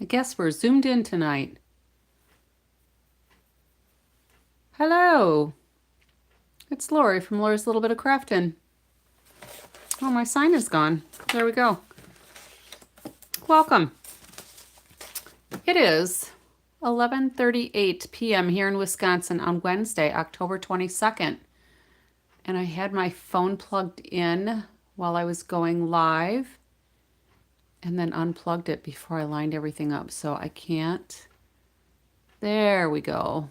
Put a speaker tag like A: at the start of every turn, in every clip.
A: I guess we're zoomed in tonight. Hello, it's Lori from Lori's Little Bit of Craftin. Oh, my sign is gone. There we go. Welcome. It is 11:38 p.m. here in Wisconsin on Wednesday, October 22nd. And I had my phone plugged in while I was going live and then unplugged it before I lined everything up. So I can't. There we go.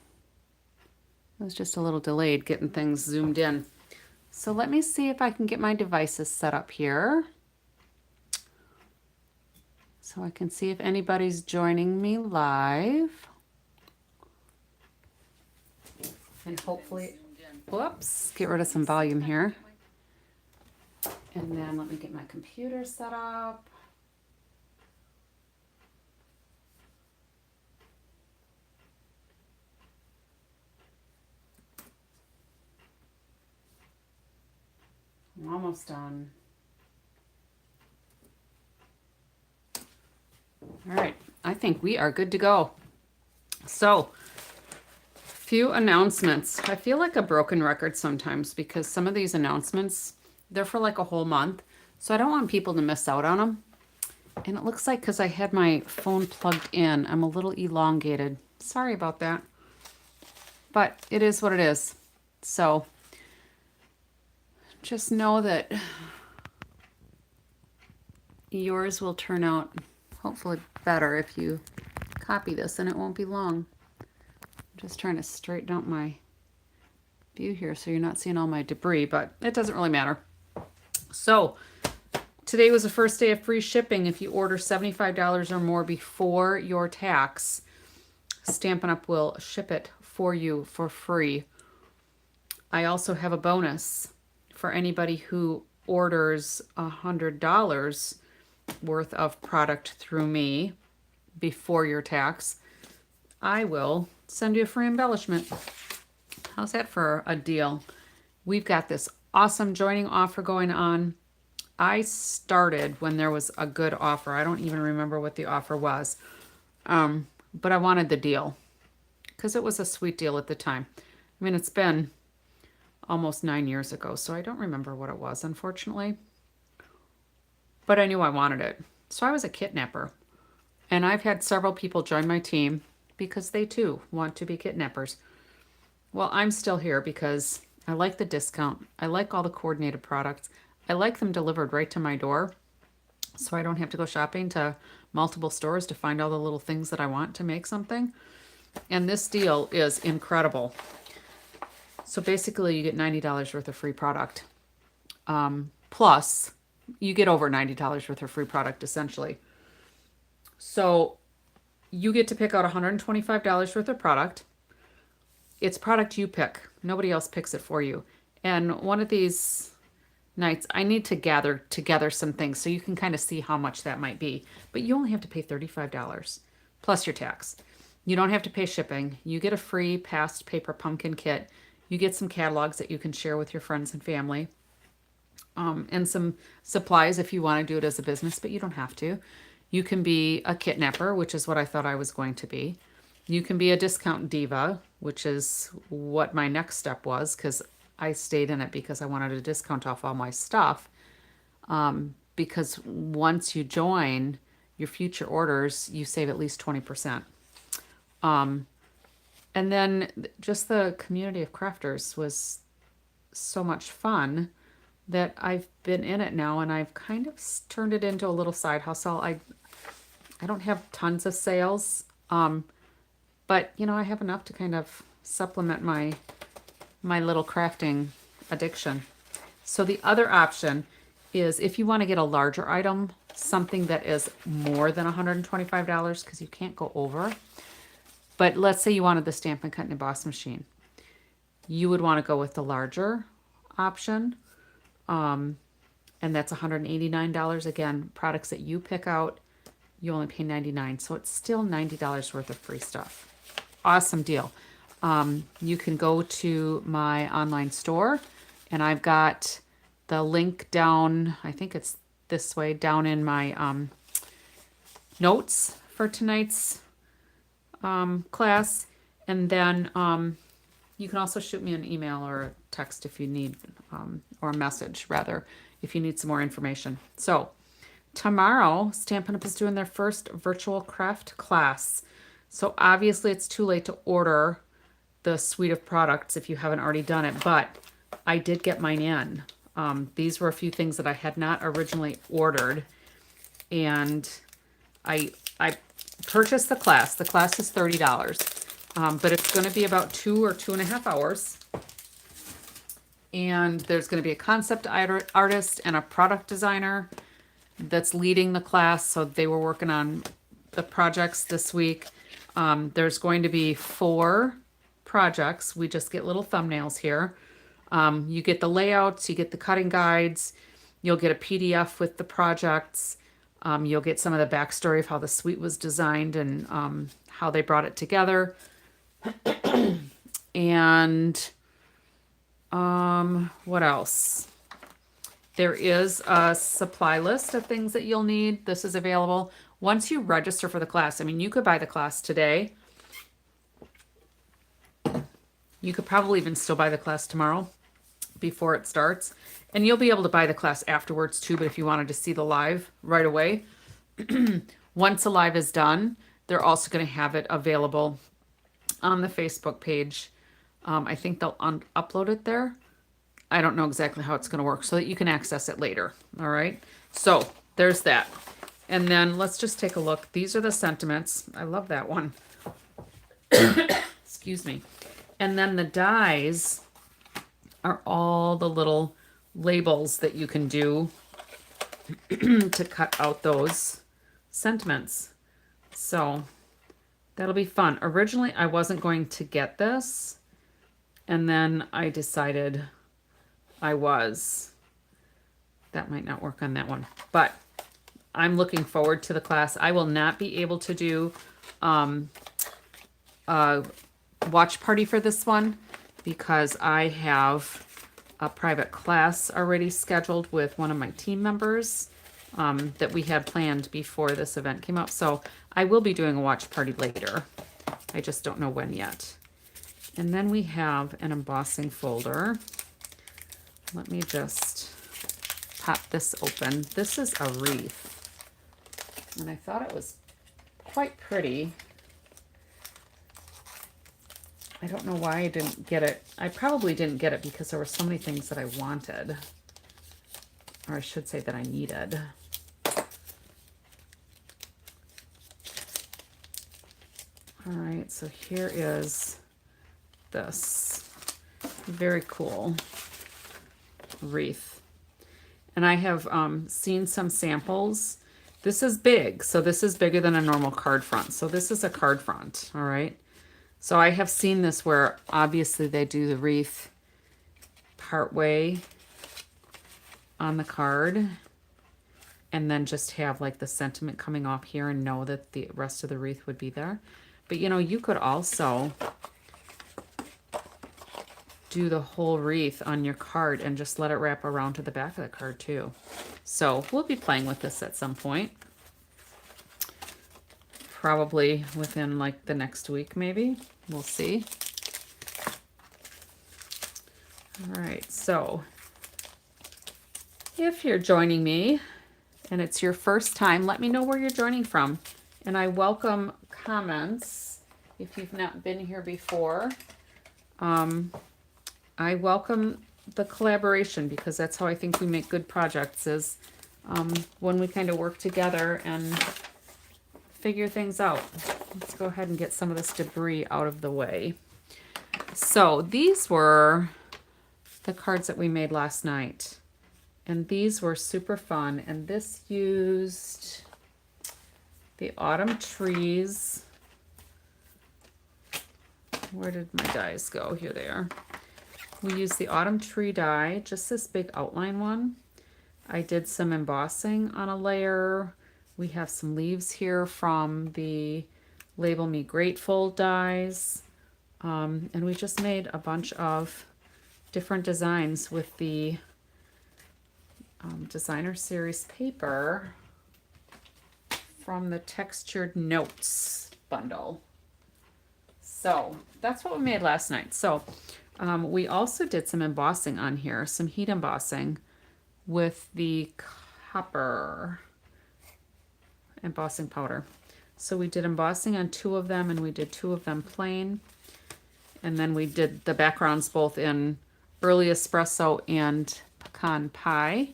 A: It was just a little delayed getting things zoomed in. So let me see if I can get my devices set up here so I can see if anybody's joining me live. And hopefully, whoops, get rid of some volume here. And then let me get my computer set up. I'm almost done. All right, I think we are good to go. So, few announcements. I feel like a broken record sometimes because some of these announcements, they're for like a whole month. So I don't want people to miss out on them. And it looks like because I had my phone plugged in, I'm a little elongated. Sorry about that. But it is what it is. So just know that yours will turn out hopefully better if you copy this, and it won't be long. I'm just trying to straighten out my view here so you're not seeing all my debris, but it doesn't really matter. So today was the first day of free shipping if you order $75 or more before your tax. Stampin' Up! Will ship it for you for free. I also have a bonus for anybody who orders $100 worth of product through me before your tax. I will send you a free embellishment. How's that for a deal? We've got this awesome joining offer going on. I started when there was a good offer. I don't even remember what the offer was. But I wanted the deal because it was a sweet deal at the time. I mean, it's been almost 9 years ago, so I don't remember what it was, unfortunately. But I knew I wanted it. So I was a kidnapper. And I've had several people join my team because they too want to be kidnappers. Well, I'm still here because I like the discount. I like all the coordinated products. I like them delivered right to my door so I don't have to go shopping to multiple stores to find all the little things that I want to make something. And this deal is incredible. So basically you get $90 worth of free product. Plus, you get over $90 worth of free product essentially. So you get to pick out $125 worth of product. It's product you pick. Nobody else picks it for you. And one of these nights, I need to gather together some things so you can kind of see how much that might be. But you only have to pay $35 plus your tax. You don't have to pay shipping. You get a free past paper pumpkin kit. You get some catalogs that you can share with your friends and family. And some supplies if you want to do it as a business, but you don't have to. You can be a kidnapper, which is what I thought I was going to be. You can be a discount diva, which is what my next step was because I stayed in it because I wanted a discount off all my stuff. Because once you join your future orders, you save at least 20%. And then just the community of crafters was so much fun that I've been in it now and I've kind of turned it into a little side hustle. I don't have tons of sales, but you know, I have enough to kind of supplement my little crafting addiction. So the other option is if you want to get a larger item, something that is more than $125 because you can't go over. But let's say you wanted the Stampin' Cut and Emboss machine. You would want to go with the larger option. And that's $189. Again, products that you pick out, you only pay $99. So it's still $90 worth of free stuff. Awesome deal. You can go to my online store and I've got the link down, I think it's this way, down in my notes for tonight's class. And then you can also shoot me an email or a text if you need, or a message rather, if you need some more information. So tomorrow, Stampin' Up! Is doing their first virtual craft class. So obviously it's too late to order the suite of products if you haven't already done it, but I did get mine in. These were a few things that I had not originally ordered, and I purchased the class. The class is $30, but it's going to be about 2 or 2.5 hours. And there's going to be a concept artist and a product designer that's leading the class. So they were working on the projects this week. There's going to be 4 projects. We just get little thumbnails here. You get the layouts, you get the cutting guides, you'll get a PDF with the projects. You'll get some of the backstory of how the suite was designed and how they brought it together. And what else? There is a supply list of things that you'll need. This is available once you register for the class. I mean, you could buy the class today. You could probably even still buy the class tomorrow before it starts. And you'll be able to buy the class afterwards too, but if you wanted to see the live right away, once the live is done, they're also going to have it available on the Facebook page. I think they'll upload it there. I don't know exactly how it's going to work so that you can access it later. All right. So there's that. And then let's just take a look. These are the sentiments. I love that one. Excuse me. And then the dies are all the little labels that you can do to cut out those sentiments. So that'll be fun. Originally, I wasn't going to get this, and then I decided I was. That might not work on that one, but I'm looking forward to the class. I will not be able to do a watch party for this one because I have a private class already scheduled with one of my team members that we had planned before this event came up. So I will be doing a watch party later. I just don't know when yet. And then we have an embossing folder. Let me just pop this open. This is a wreath, and I thought it was quite pretty. I don't know why I didn't get it. I probably didn't get it because there were so many things that I wanted, or I should say that I needed. All right, so here is this very cool wreath. And I have seen some samples. This is big, so this is bigger than a normal card front. So this is a card front, all right? So I have seen this where obviously they do the wreath partway on the card and then just have like the sentiment coming off here and know that the rest of the wreath would be there. But you know, you could also do the whole wreath on your card and just let it wrap around to the back of the card too. So we'll be playing with this at some point. Probably within like the next week, maybe. We'll see. All right, so if you're joining me and it's your first time, let me know where you're joining from. And I welcome comments if you've not been here before. I welcome the collaboration because that's how I think we make good projects is when we kind of work together and figure things out. Let's go ahead and get some of this debris out of the way. So these were the cards that we made last night. And these were super fun. And this used the autumn trees. Where did my dies go? Here they are. We used the autumn tree die, just this big outline one. I did some embossing on a layer. We have some leaves here from the Label Me Grateful dies. And we just made a bunch of different designs with the designer series paper from the Textured Notes bundle. So that's what we made last night. So we also did some embossing on here, some heat embossing with the copper embossing powder. So we did embossing on 2 of them, and we did 2 of them plain. And then we did the backgrounds both in early espresso and pecan pie.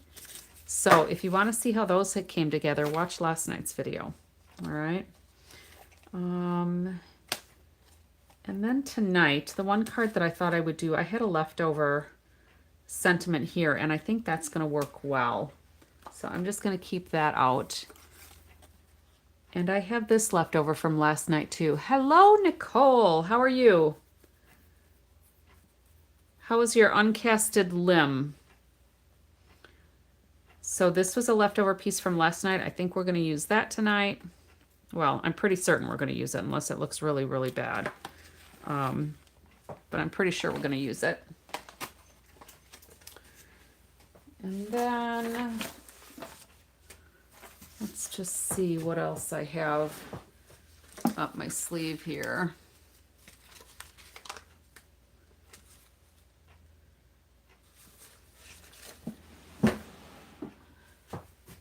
A: So if you want to see how those came together, watch last night's video. All right. And then tonight, the one card that I thought I would do, I had a leftover sentiment here, and I think that's going to work well. So I'm just going to keep that out. And I have this leftover from last night too. Hello, Nicole. How are you? How is your uncasted limb? So this was a leftover piece from last night. I think we're going to use that tonight. Well, I'm pretty certain we're going to use it unless it looks really, really bad. But I'm pretty sure we're going to use it. And then let's just see what else I have up my sleeve here.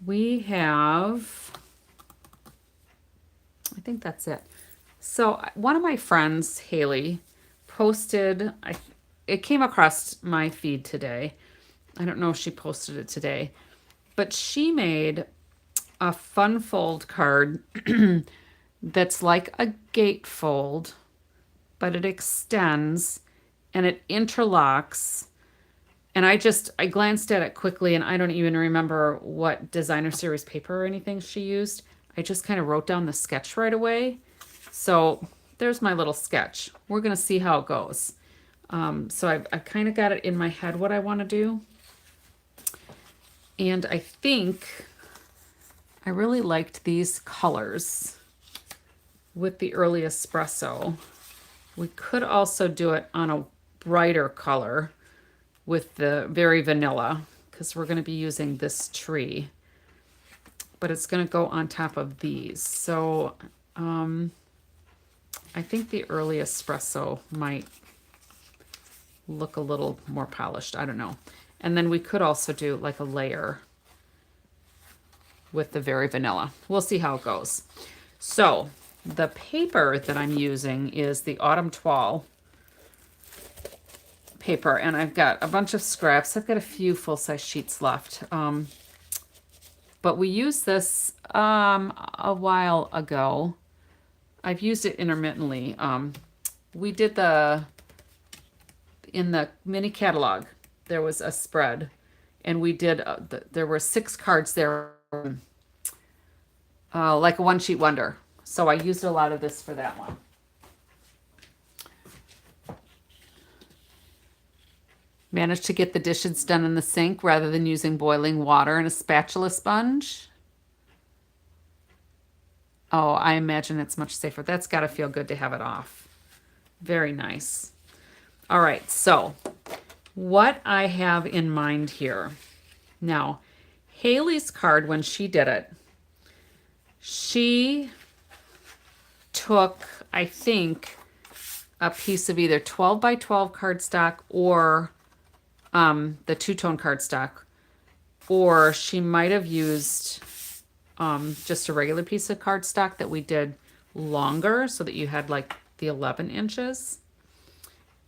A: We have, I think that's it. So one of my friends, Haley, posted, it came across my feed today. I don't know if she posted it today, but she made a fun fold card that's like a gatefold, but it extends and it interlocks. And I glanced at it quickly, and I don't even remember what designer series paper or anything she used. I just kind of wrote down the sketch right away. So there's my little sketch. We're going to see how it goes. So I've kind of got it in my head what I want to do. And I think I really liked these colors with the early espresso. We could also do it on a brighter color with the very vanilla, because we're going to be using this tree, but it's going to go on top of these. So I think the early espresso might look a little more polished. I don't know. And then we could also do like a layer with the very vanilla. We'll see how it goes. So the paper that I'm using is the Autumn Toile paper, and I've got a bunch of scraps. I've got a few full-size sheets left. But we used this a while ago. I've used it intermittently. We did in the mini catalog, there was a spread, and we did, there were 6 cards there, like a one-sheet wonder. So I used a lot of this for that one. Managed to get the dishes done in the sink rather than using boiling water and a spatula sponge. Oh, I imagine it's much safer. That's got to feel good to have it off. Very nice. All right, so what I have in mind here. Now, Haley's card, when she did it, she took, I think, a piece of either 12 by 12 cardstock or the two-tone cardstock, or she might have used just a regular piece of cardstock that we did longer so that you had like the 11 inches,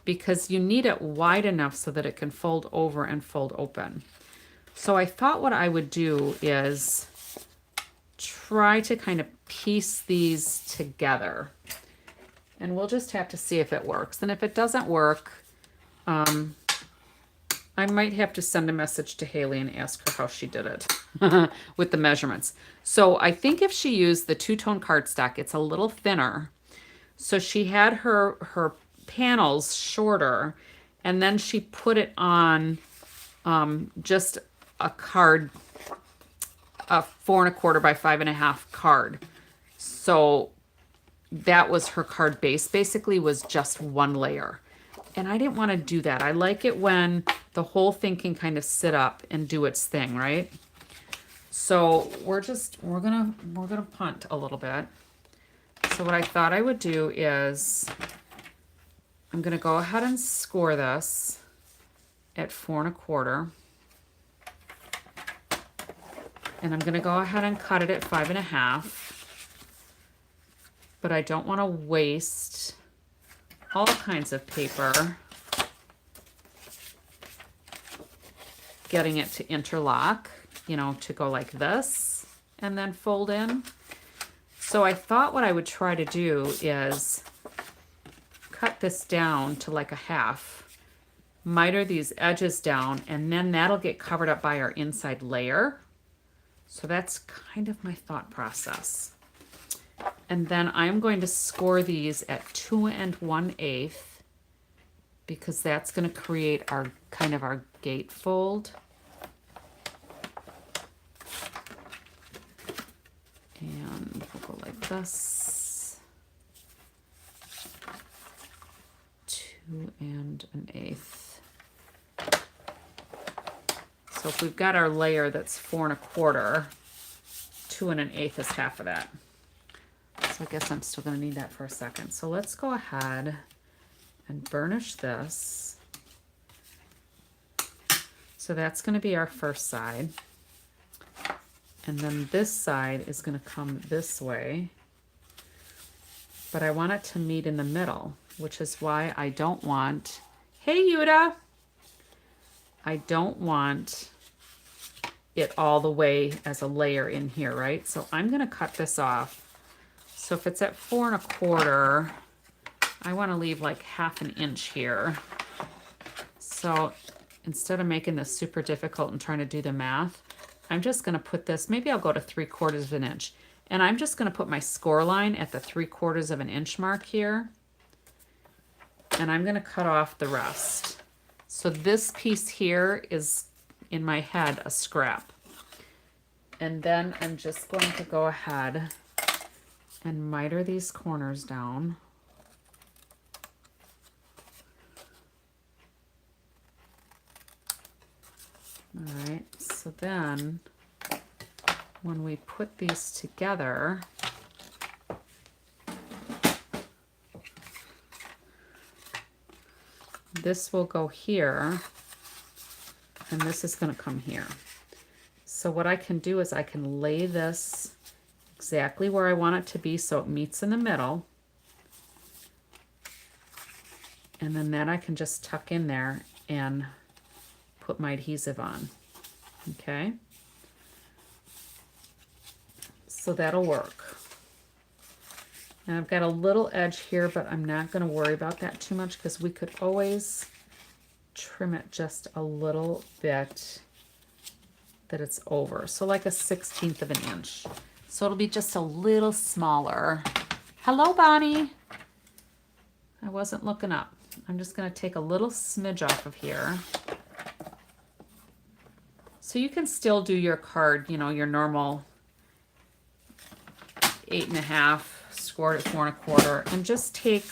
A: because you need it wide enough so that it can fold over and fold open. So I thought what I would do is try to kind of piece these together, and we'll just have to see if it works. And if it doesn't work, I might have to send a message to Haley and ask her how she did it with the measurements. So I think if she used the two-tone cardstock, it's a little thinner. So she had her panels shorter, and then she put it on just a card, a 4 1/4 by 5 1/2 card. So that was her card base, basically was just one layer. And I didn't want to do that. I like it when the whole thing can kind of sit up and do its thing, right? So we're gonna punt a little bit. So what I thought I would do is I'm gonna go ahead and score this at 4 1/4. And I'm gonna go ahead and cut it at 5 1/2. But I don't wanna waste all kinds of paper getting it to interlock, you know, to go like this and then fold in. So I thought what I would try to do is cut this down to like a half, miter these edges down, and then that'll get covered up by our inside layer. So that's kind of my thought process. And then I'm going to score these at 2 1/8 because that's going to create our kind of our gate fold. And we'll go like this. 2 1/8. So if we've got our layer that's 4 1/4, 2 1/8 is half of that. So I guess I'm still going to need that for a second. So let's go ahead and burnish this. So that's going to be our first side. And then this side is going to come this way. But I want it to meet in the middle, which is why I don't want, hey Yuda, I don't want it all the way as a layer in here, right? So I'm going to cut this off. So if it's at 4 1/4, I want to leave like 1/2 inch here. So instead of making this super difficult and trying to do the math, I'm just going to put this, maybe I'll go to 3/4 inch. And I'm just going to put my score line at the 3/4 inch mark here. And I'm going to cut off the rest. So this piece here is, in my head, a scrap. And then I'm just going to go ahead and miter these corners down. All right, so then when we put these together, this will go here, and this is going to come here. So what I can do is I can lay this exactly where I want it to be so it meets in the middle. And then that I can just tuck in there and put my adhesive on. Okay? So that'll work. And I've got a little edge here, but I'm not going to worry about that too much because we could always trim it just a little bit that it's over. So like a 1/16 of an inch. So it'll be just a little smaller. Hello, Bonnie. I wasn't looking up. I'm just going to take a little smidge off of here. So you can still do your card, you know, your normal 8 1/2, scored at 4 1/4, and just take,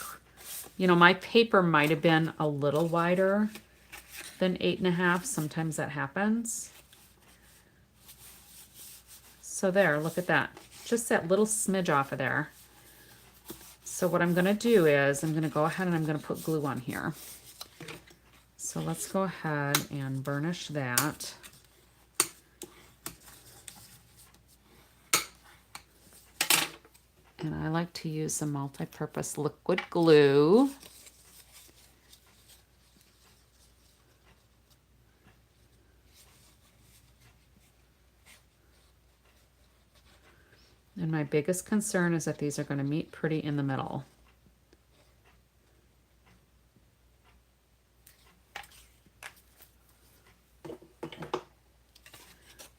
A: you know, my paper might have been a little wider than 8 1/2. Sometimes that happens. So there, look at that. Just that little smidge off of there. So what I'm going to do is I'm going to go ahead and I'm going to put glue on here. So let's go ahead and burnish that. And I like to use the multi-purpose liquid glue. And my biggest concern is that these are going to meet pretty in the middle.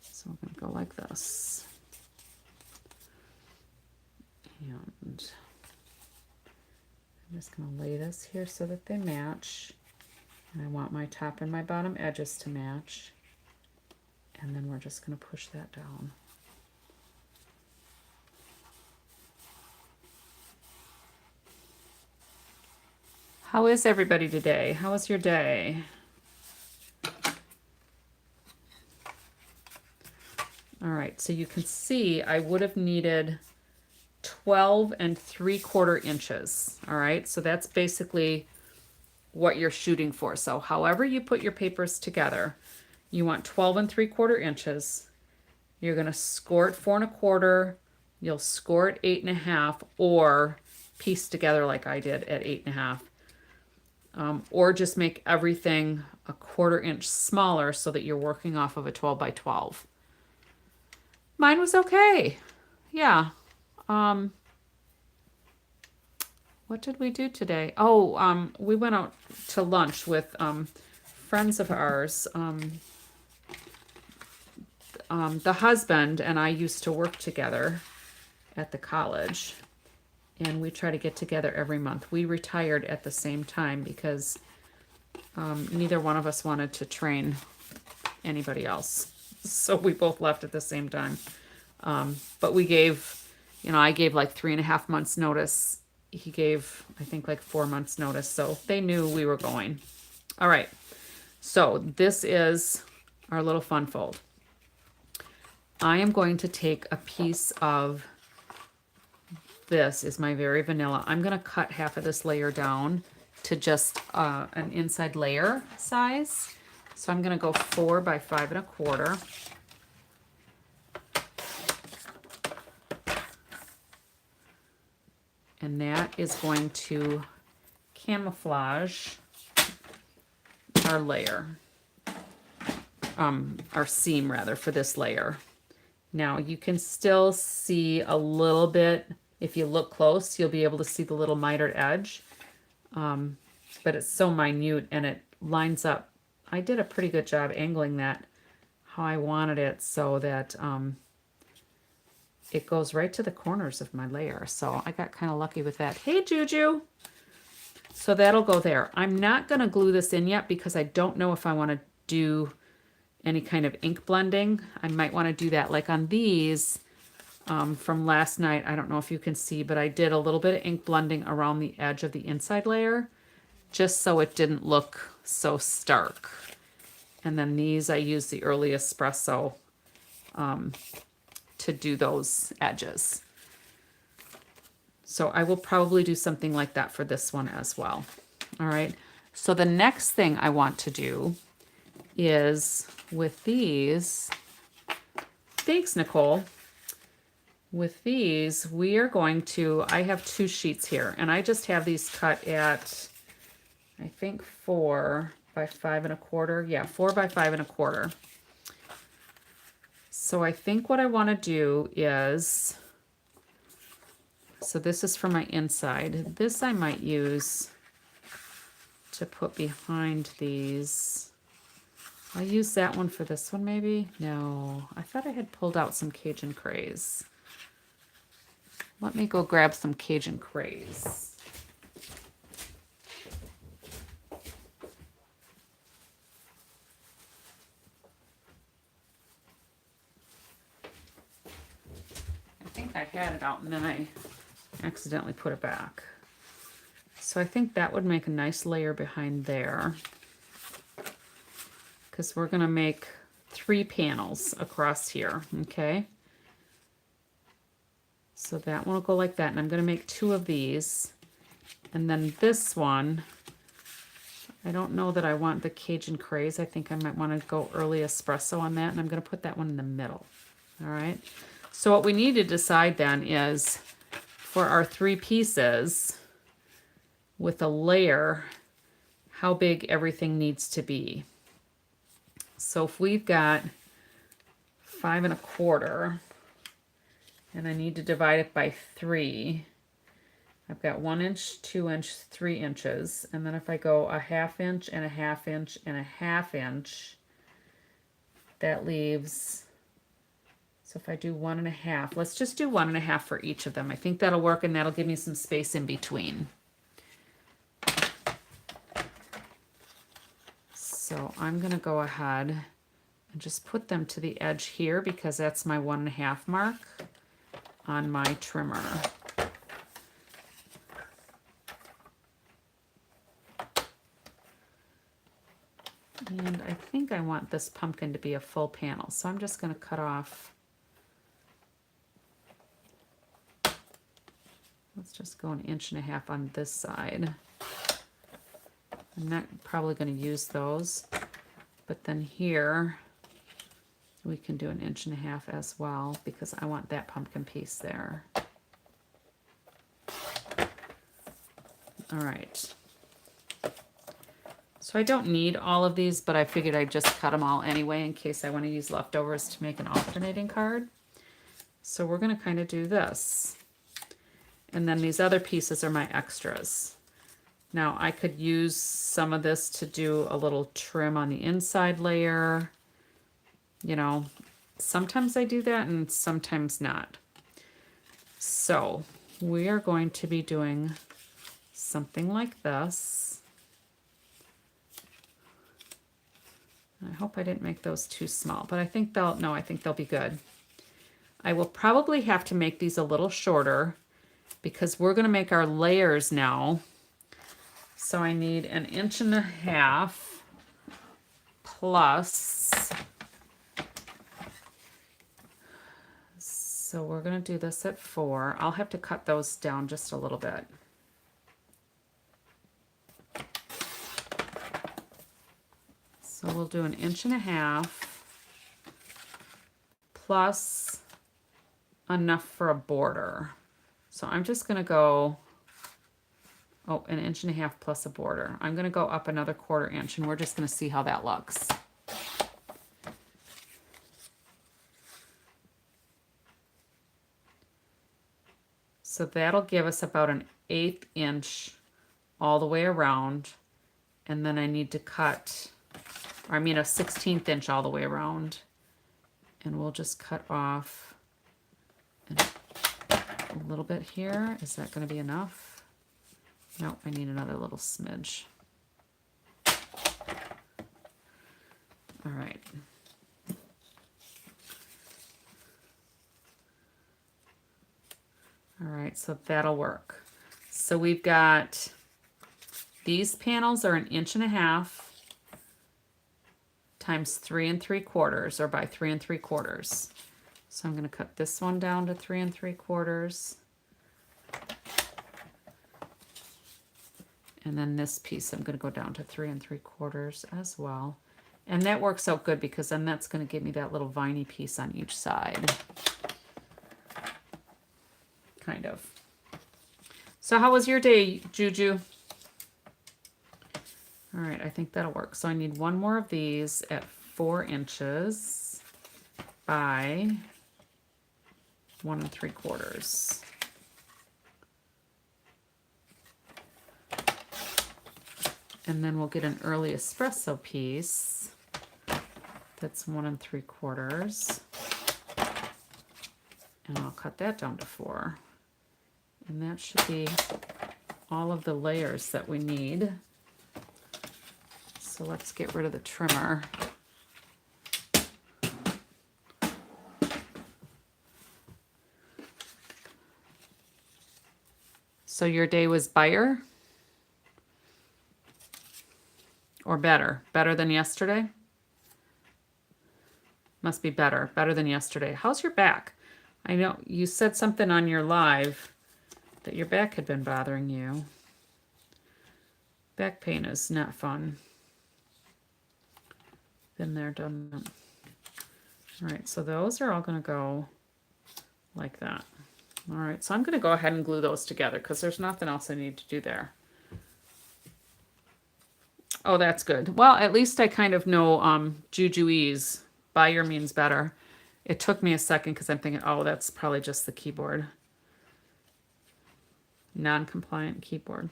A: So I'm going to go like this. And I'm just going to lay this here so that they match. And I want my top and my bottom edges to match. And then we're just going to push that down. How is everybody today? How was your day? All right, right, so you can see I would have needed 12 3/4 inches. All right, so that's basically what you're shooting for. So however you put your papers together, you want 12 3/4 inches. You're going to score it 4 1/4. You'll score it 8 1/2, or piece together like I did at 8 1/2. Or just make everything a 1/4 inch smaller so that you're working off of a 12 by 12. Mine was okay. Yeah. What did we do today? Oh, we went out to lunch with friends of ours. The husband and I used to work together at the college, and we try to get together every month. We retired at the same time because neither one of us wanted to train anybody else. So we both left at the same time. But we gave, I gave like 3.5 months notice. He gave, I think, like 4 months notice. So they knew we were going. All right. So this is our little fun fold. I am going to take a piece of, this is my very vanilla. I'm going to cut half of this layer down to just an inside layer size. So I'm going to go 4 by 5 1/4. And that is going to camouflage our layer, our seam rather, for this layer. Now you can still see a little bit, if you look close, you'll be able to see the little mitered edge. But it's so minute and it lines up. I did a pretty good job angling that how I wanted it so that it goes right to the corners of my layer. So I got kind of lucky with that. Hey, Juju. So that'll go there. I'm not going to glue this in yet because I don't know if I want to do any kind of ink blending. I might want to do that like on these from last night. I don't know if you can see, but I did a little bit of ink blending around the edge of the inside layer just so it didn't look so stark. And then these, I used the early espresso to do those edges. So I will probably do something like that for this one as well. All right. So the next thing I want to do is with these, thanks, Nicole. With these, we are going to, I have 2 sheets here, and I just have these cut at, I think 4 by 5 1/4. Yeah, 4 by 5 1/4. So I think what I want to do is, so this is for my inside. This I might use to put behind these. I'll use that one for this one maybe. No, I thought I had pulled out some Cajun Craze. Let me go grab some Cajun Craze. I think I had it out and then I accidentally put it back. So I think that would make a nice layer behind there, because we're going to make 3 panels across here, okay? So that one will go like that, and I'm going to make 2 of these. And then this one, I don't know that I want the Cajun Craze. I think I might want to go early espresso on that, and I'm going to put that one in the middle. All right. So what we need to decide then is for our 3 pieces with a layer, how big everything needs to be. So if we've got 5 1/4, and I need to divide it by 3, I've got 1 inch, 2 inch, 3 inches. And then if I go a 1/2 inch and a 1/2 inch and a 1/2 inch, that leaves, so if I do 1 1/2, let's just do 1 1/2 for each of them. I think that'll work, and that'll give me some space in between. So I'm going to go ahead and just put them to the edge here because that's my 1 1/2 mark on my trimmer. And I think I want this pumpkin to be a full panel, so I'm just going to cut off Let's just go 1.5 inches on this side. I'm not probably going to use those, but then here we can do 1.5 inches as well because I want that pumpkin piece there. All right. So I don't need all of these, but I figured I'd just cut them all anyway in case I want to use leftovers to make an alternating card. So we're going to kind of do this. And then these other pieces are my extras. Now I could use some of this to do a little trim on the inside layer. You know, sometimes I do that and sometimes not. So we are going to be doing something like this. I hope I didn't make those too small, but I think they'll, no, I think they'll be good. I will probably have to make these a little shorter because we're going to make our layers now. So I need 1.5 inches plus. So we're going to do this at 4. I'll have to cut those down just a little bit. So we'll do 1.5 inches plus enough for a border. So I'm just going to go, 1.5 inches plus a border. I'm going to go up another 1/4 inch and we're just going to see how that looks. So that'll give us about 1/8 inch all the way around. And then I need to cut, or I mean 1/16 inch all the way around. And we'll just cut off a little bit here. Is that going to be enough? No, I need another little smidge. All right. All right, so that'll work. So we've got, these panels are 1.5 inches times 3 3/4, or by 3 3/4. So I'm going to cut this one down to 3 3/4. And then this piece I'm going to go down to 3 3/4 as well. And that works out good because then that's going to give me that little viney piece on each side. Kind of. So how was your day, Juju? All right, I think that'll work. So I need one more of these at 4 inches by 1 3/4. And then we'll get an early espresso piece that's 1 3/4. And I'll cut that down to 4. And that should be all of the layers that we need. So let's get rid of the trimmer. So your day was buyer? Or better? Better than yesterday? Must be better. Better than yesterday. How's your back? I know you said something on your live that your back had been bothering you. Back pain is not fun. Been there, done that. All right, so those are all going to go like that. All right, so I'm going to go ahead and glue those together because there's nothing else I need to do there. Oh, that's good. Well, at least I kind of know Jujuese. Buyer means better. It took me a second because I'm thinking, oh, that's probably just the keyboard. Non-compliant keyboard.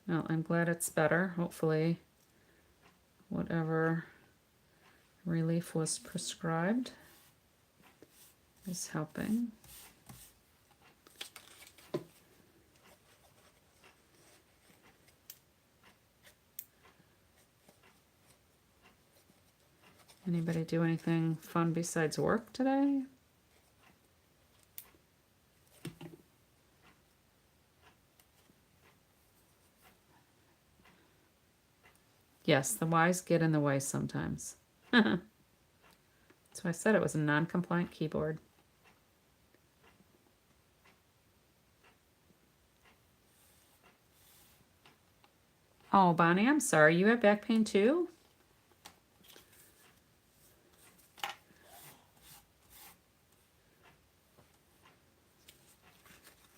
A: Well, I'm glad it's better. Hopefully, whatever relief was prescribed is helping. Anybody do anything fun besides work today? Yes, the Y's get in the way sometimes. So I said it was a non-compliant keyboard. Oh, Bonnie, I'm sorry. You have back pain too?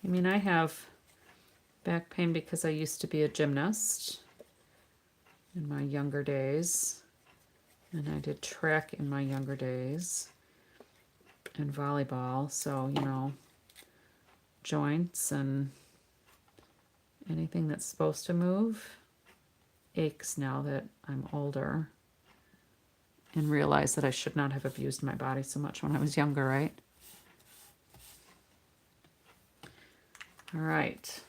A: I mean, I have back pain because I used to be a gymnast in my younger days. And I did track in my younger days and volleyball. So, you know, joints and anything that's supposed to move aches now that I'm older and realize that I should not have abused my body so much when I was younger, right? All right.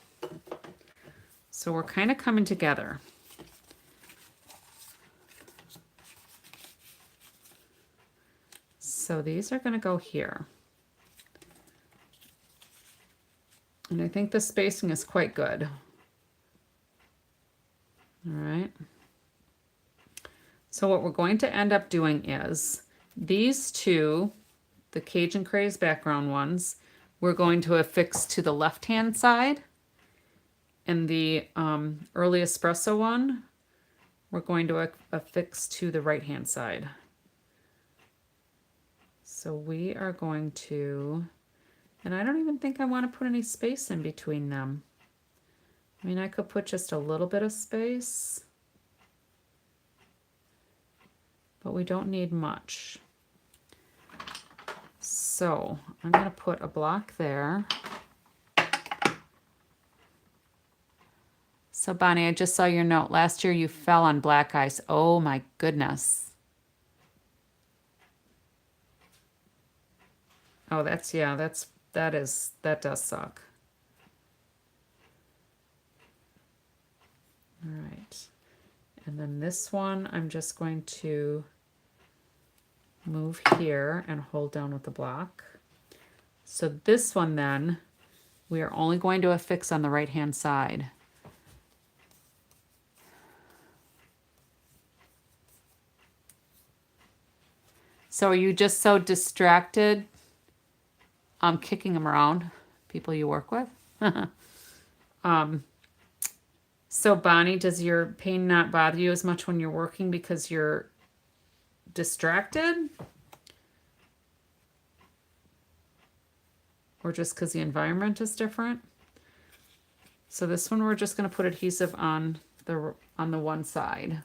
A: So we're kind of coming together. So these are going to go here. And I think the spacing is quite good. All right. So what we're going to end up doing is these two, the Cajun Craze background ones, we're going to affix to the left-hand side. And the early espresso one, we're going to affix to the right-hand side. So we are going to, and I don't even think I want to put any space in between them. I mean, I could put just a little bit of space, but we don't need much. So I'm going to put a block there. So Bonnie, I just saw your note. Last year you fell on black ice. Oh my goodness. Oh, that does suck. All right. And then this one, I'm just going to move here and hold down with the block. So this one then, we are only going to affix on the right-hand side. So are you just so distracted kicking them around, people you work with? So Bonnie, does your pain not bother you as much when you're working because you're distracted? Or just because the environment is different? So this one we're just going to put adhesive on the one side.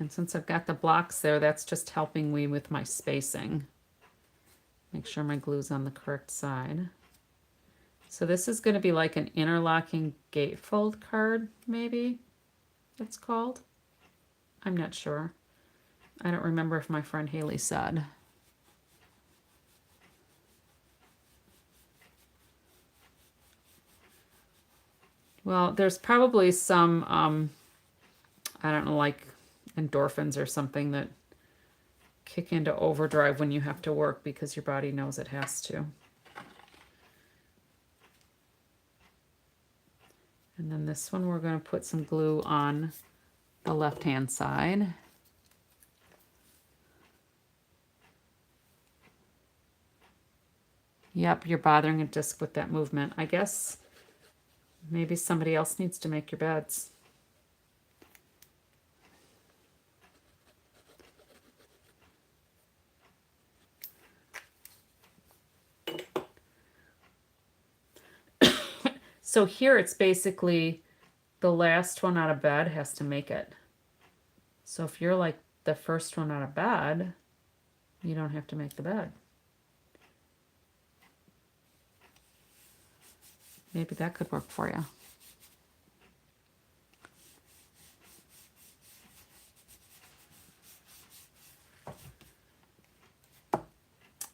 A: And since I've got the blocks there, that's just helping me with my spacing. Make sure my glue's on the correct side. So this is going to be like an interlocking gatefold card, maybe it's called. I'm not sure. I don't remember if my friend Haley said. Well, there's probably some, I don't know, like endorphins or something that kick into overdrive when you have to work because your body knows it has to. And then this one we're going to put some glue on the left-hand side. Yep, you're bothering a disc with that movement. I guess maybe somebody else needs to make your beds. So here it's basically the last one out of bed has to make it. So if you're like the first one out of bed, you don't have to make the bed. Maybe that could work for you.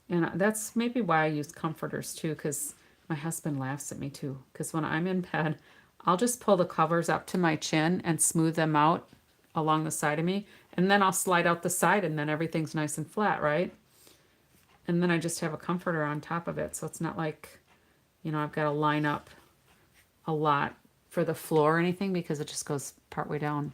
A: And that's maybe why I use comforters too, because my husband laughs at me too. Because when I'm in bed, I'll just pull the covers up to my chin and smooth them out along the side of me. And then I'll slide out the side and then everything's nice and flat, right? And then I just have a comforter on top of it. So it's not like, you know, I've got to line up a lot for the floor or anything because it just goes partway down.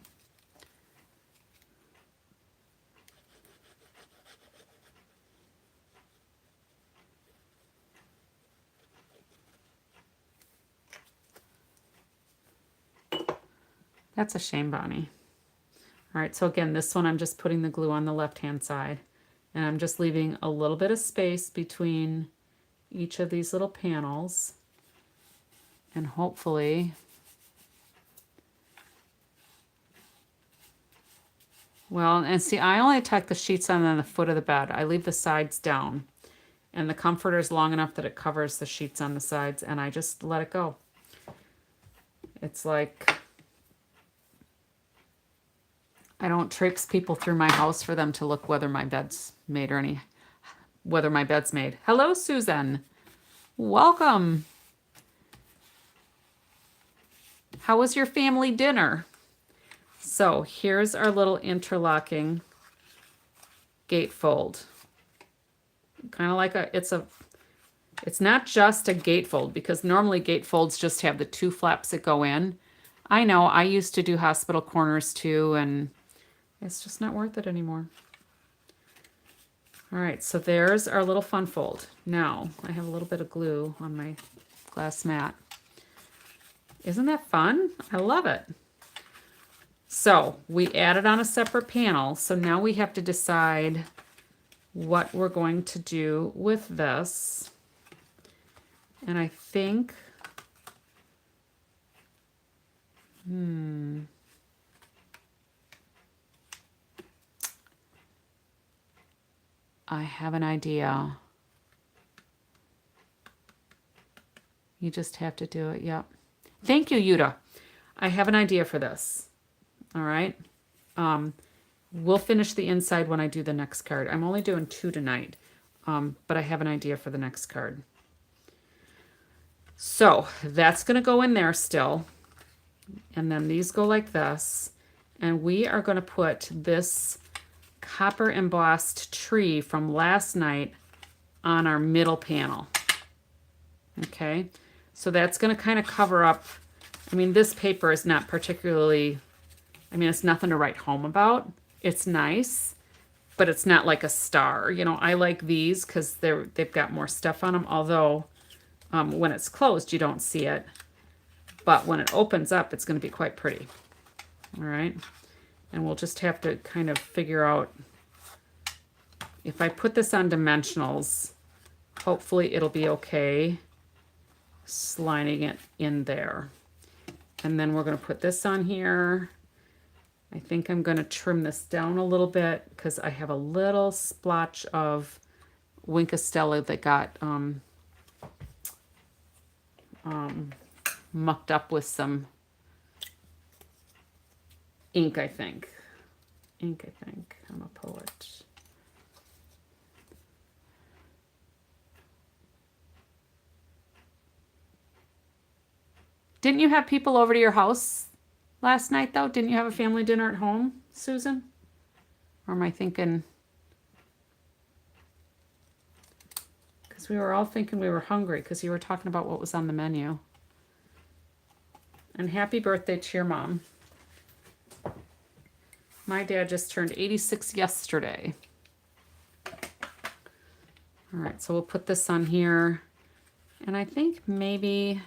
A: That's a shame, Bonnie. All right, so again, this one I'm just putting the glue on the left-hand side, and I'm just leaving a little bit of space between each of these little panels, and hopefully, well, and see, I only tack the sheets on the foot of the bed. I leave the sides down, and the comforter is long enough that it covers the sheets on the sides, and I just let it go. It's like I don't traipse people through my house for them to look whether my bed's made or whether my bed's made. Hello, Susan. Welcome. How was your family dinner? So here's our little interlocking gatefold. Kind of like it's not just a gatefold because normally gatefolds just have the two flaps that go in. I know, I used to do hospital corners too, and it's just not worth it anymore. All right, so there's our little fun fold. Now, I have a little bit of glue on my glass mat. Isn't that fun? I love it. So we added on a separate panel. So now we have to decide what we're going to do with this. And I think, I have an idea. You just have to do it. Yep. Thank you, Yuta. I have an idea for this. All right. We'll finish the inside when I do the next card. I'm only doing 2 tonight, but I have an idea for the next card. So that's going to go in there still. And then these go like this. And we are going to put this copper embossed tree from last night on our middle panel. Okay. So that's going to kind of cover up. I mean, this paper is not particularly, I mean, it's nothing to write home about. It's nice, but it's not like a star. You know, I like these because they've got more stuff on them, although when it's closed, you don't see it. But when it opens up, it's going to be quite pretty. All right. And we'll just have to kind of figure out, if I put this on dimensionals, hopefully it'll be okay sliding it in there. And then we're going to put this on here. I think I'm going to trim this down a little bit because I have a little splotch of Winkostella that got mucked up with some ink, I think. I'm a poet. Didn't you have people over to your house last night, though? Didn't you have a family dinner at home, Susan? Or am I thinking? Because we were all thinking we were hungry because you were talking about what was on the menu. And happy birthday to your mom. My dad just turned 86 yesterday. All right, so we'll put this on here. And I think maybe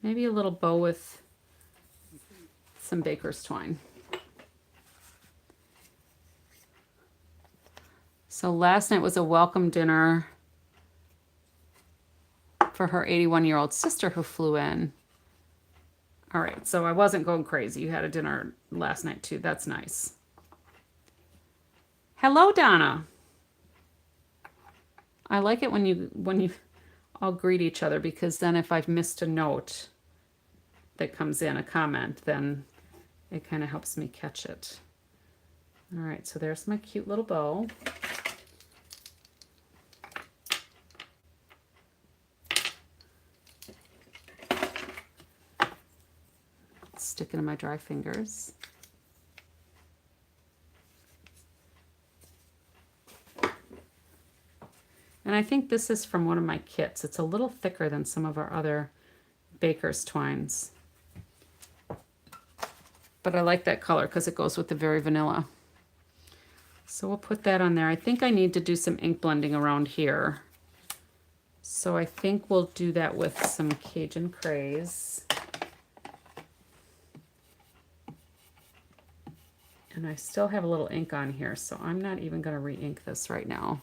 A: maybe a little bow with some baker's twine. So last night was a welcome dinner for her 81-year-old sister who flew in. All right, so I wasn't going crazy. You had a dinner last night too. That's nice. Hello, Donna. I like it when you all greet each other, because then if I've missed a note that comes in, a comment, then it kind of helps me catch it. All right, so there's my cute little bow. stick it in my dry fingers. And I think this is from one of my kits. It's a little thicker than some of our other baker's twines. But I like that color because it goes with the very vanilla. So we'll put that on there. I think I need to do some ink blending around here. So I think we'll do that with some Cajun Craze. And I still have a little ink on here, so I'm not even going to re-ink this right now.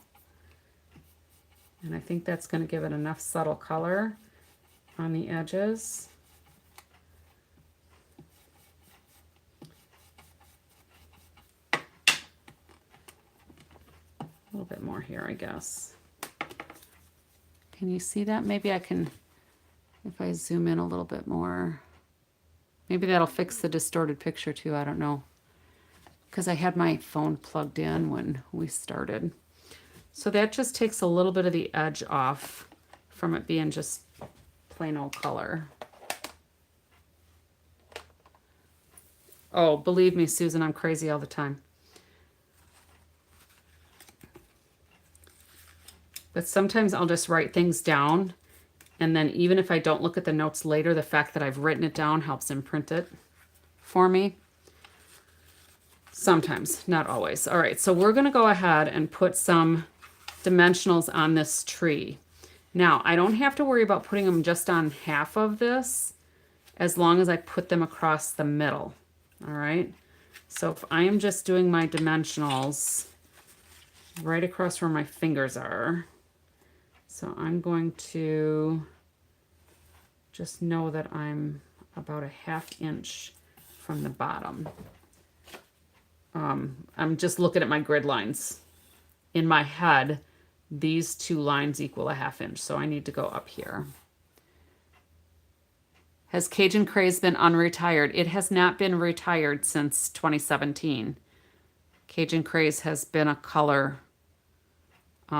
A: And I think that's going to give it enough subtle color on the edges. A little bit more here, I guess. Can you see that? Maybe I can, if I zoom in a little bit more. Maybe that'll fix the distorted picture too, I don't know. Because I had my phone plugged in when we started. So that just takes a little bit of the edge off from it being just plain old color. Oh, believe me, Susan, I'm crazy all the time. But sometimes I'll just write things down, and then even if I don't look at the notes later, the fact that I've written it down helps imprint it for me. Sometimes, not always. All right, so we're gonna go ahead and put some dimensionals on this tree. Now, I don't have to worry about putting them just on half of this as long as I put them across the middle, all right? So if I am just doing my dimensionals right across where my fingers are, so I'm going to just know that I'm about a ½ inch from the bottom. I'm just looking at my grid lines. In my head, these two lines equal a ½ inch, so I need to go up here. Has Cajun Craze been unretired? It has not been retired since 2017. Cajun Craze has been a color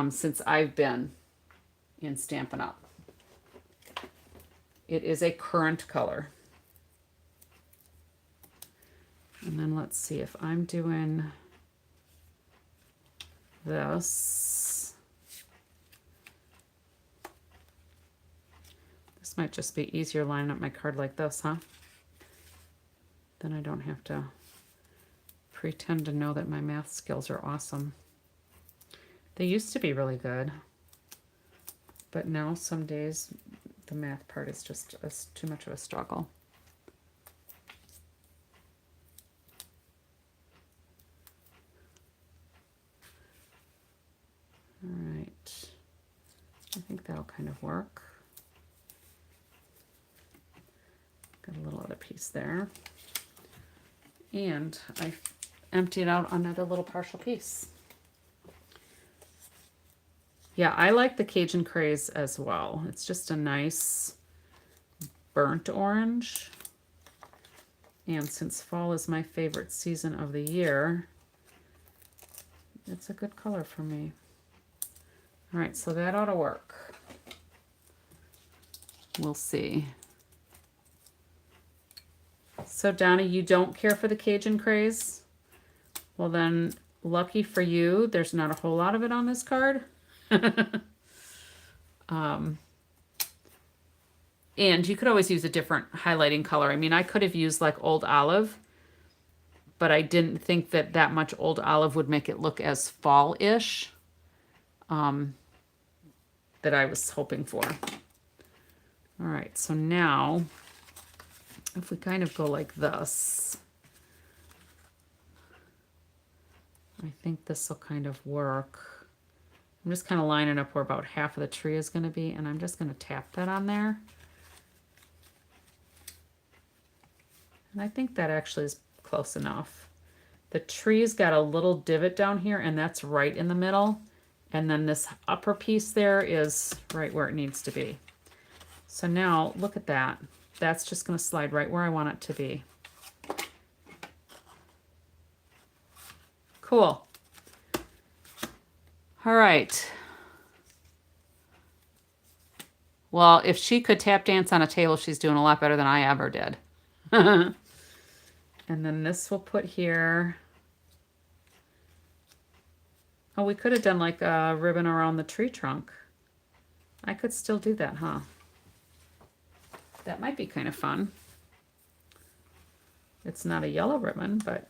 A: since I've been in Stampin' Up. It is a current color. And then let's see if I'm doing this. This might just be easier lining up my card like this, huh? Then I don't have to pretend to know that my math skills are awesome. They used to be really good, but now some days the math part is just too much of a struggle. All right, I think that'll kind of work. Got a little other piece there. And I emptied out another little partial piece. Yeah, I like the Cajun Craze as well. It's just a nice burnt orange. And since fall is my favorite season of the year, it's a good color for me. All right, so that ought to work. We'll see. So Donnie, you don't care for the Cajun Craze? Well then, lucky for you, there's not a whole lot of it on this card. And you could always use a different highlighting color. I mean, I could have used like Old Olive, but I didn't think that that much Old Olive would make it look as fall-ish that I was hoping for. All right, so now if we kind of go like this, I think this will kind of work. I'm just kind of lining up where about half of the tree is going to be, and I'm just going to tap that on there. And I think that actually is close enough. The tree's got a little divot down here, and that's right in the middle. And then this upper piece there is right where it needs to be. So now, look at that. That's just going to slide right where I want it to be. Cool. All right. Well, if she could tap dance on a table, she's doing a lot better than I ever did. And then this we'll put here. Oh, we could have done like a ribbon around the tree trunk. I could still do that, huh? That might be kind of fun. It's not a yellow ribbon, but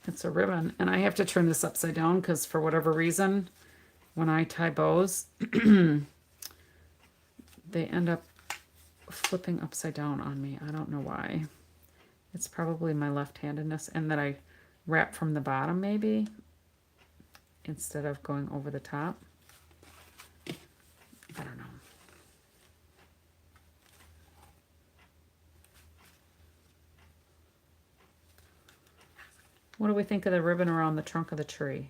A: it's a ribbon. And I have to turn this upside down because for whatever reason, when I tie bows, they end up flipping upside down on me. I don't know why. It's probably my left-handedness and that I wrap from the bottom maybe instead of going over the top. I don't know. What do we think of the ribbon around the trunk of the tree?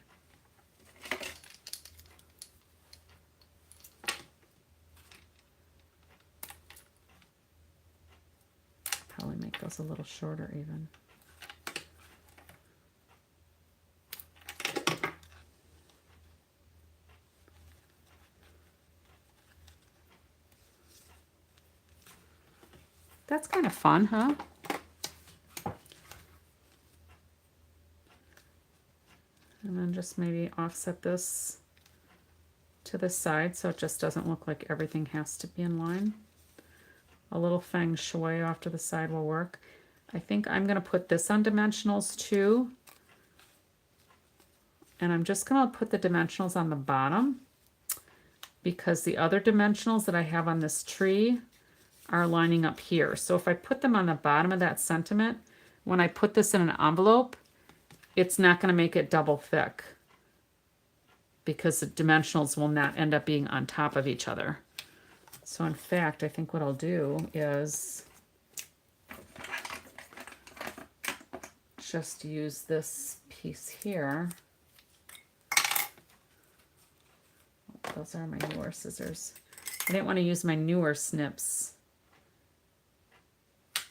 A: Probably make those a little shorter even. That's kind of fun, huh? And then just maybe offset this to the side so it just doesn't look like everything has to be in line. A little feng shui off to the side will work. I think I'm going to put this on dimensionals too. And I'm just going to put the dimensionals on the bottom because the other dimensionals that I have on this tree are lining up here. So if I put them on the bottom of that sentiment, when I put this in an envelope, it's not going to make it double thick because the dimensionals will not end up being on top of each other. So in fact, I think what I'll do is just use this piece here. Those are my newer scissors. I didn't want to use my newer snips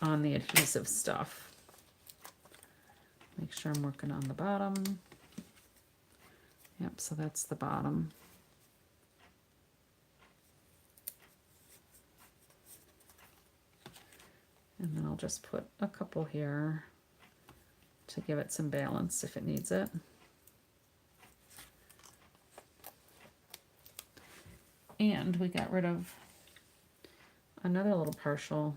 A: on the adhesive stuff. Make sure I'm working on the bottom. Yep, so that's the bottom. And then I'll just put a couple here to give it some balance if it needs it. And we got rid of another little partial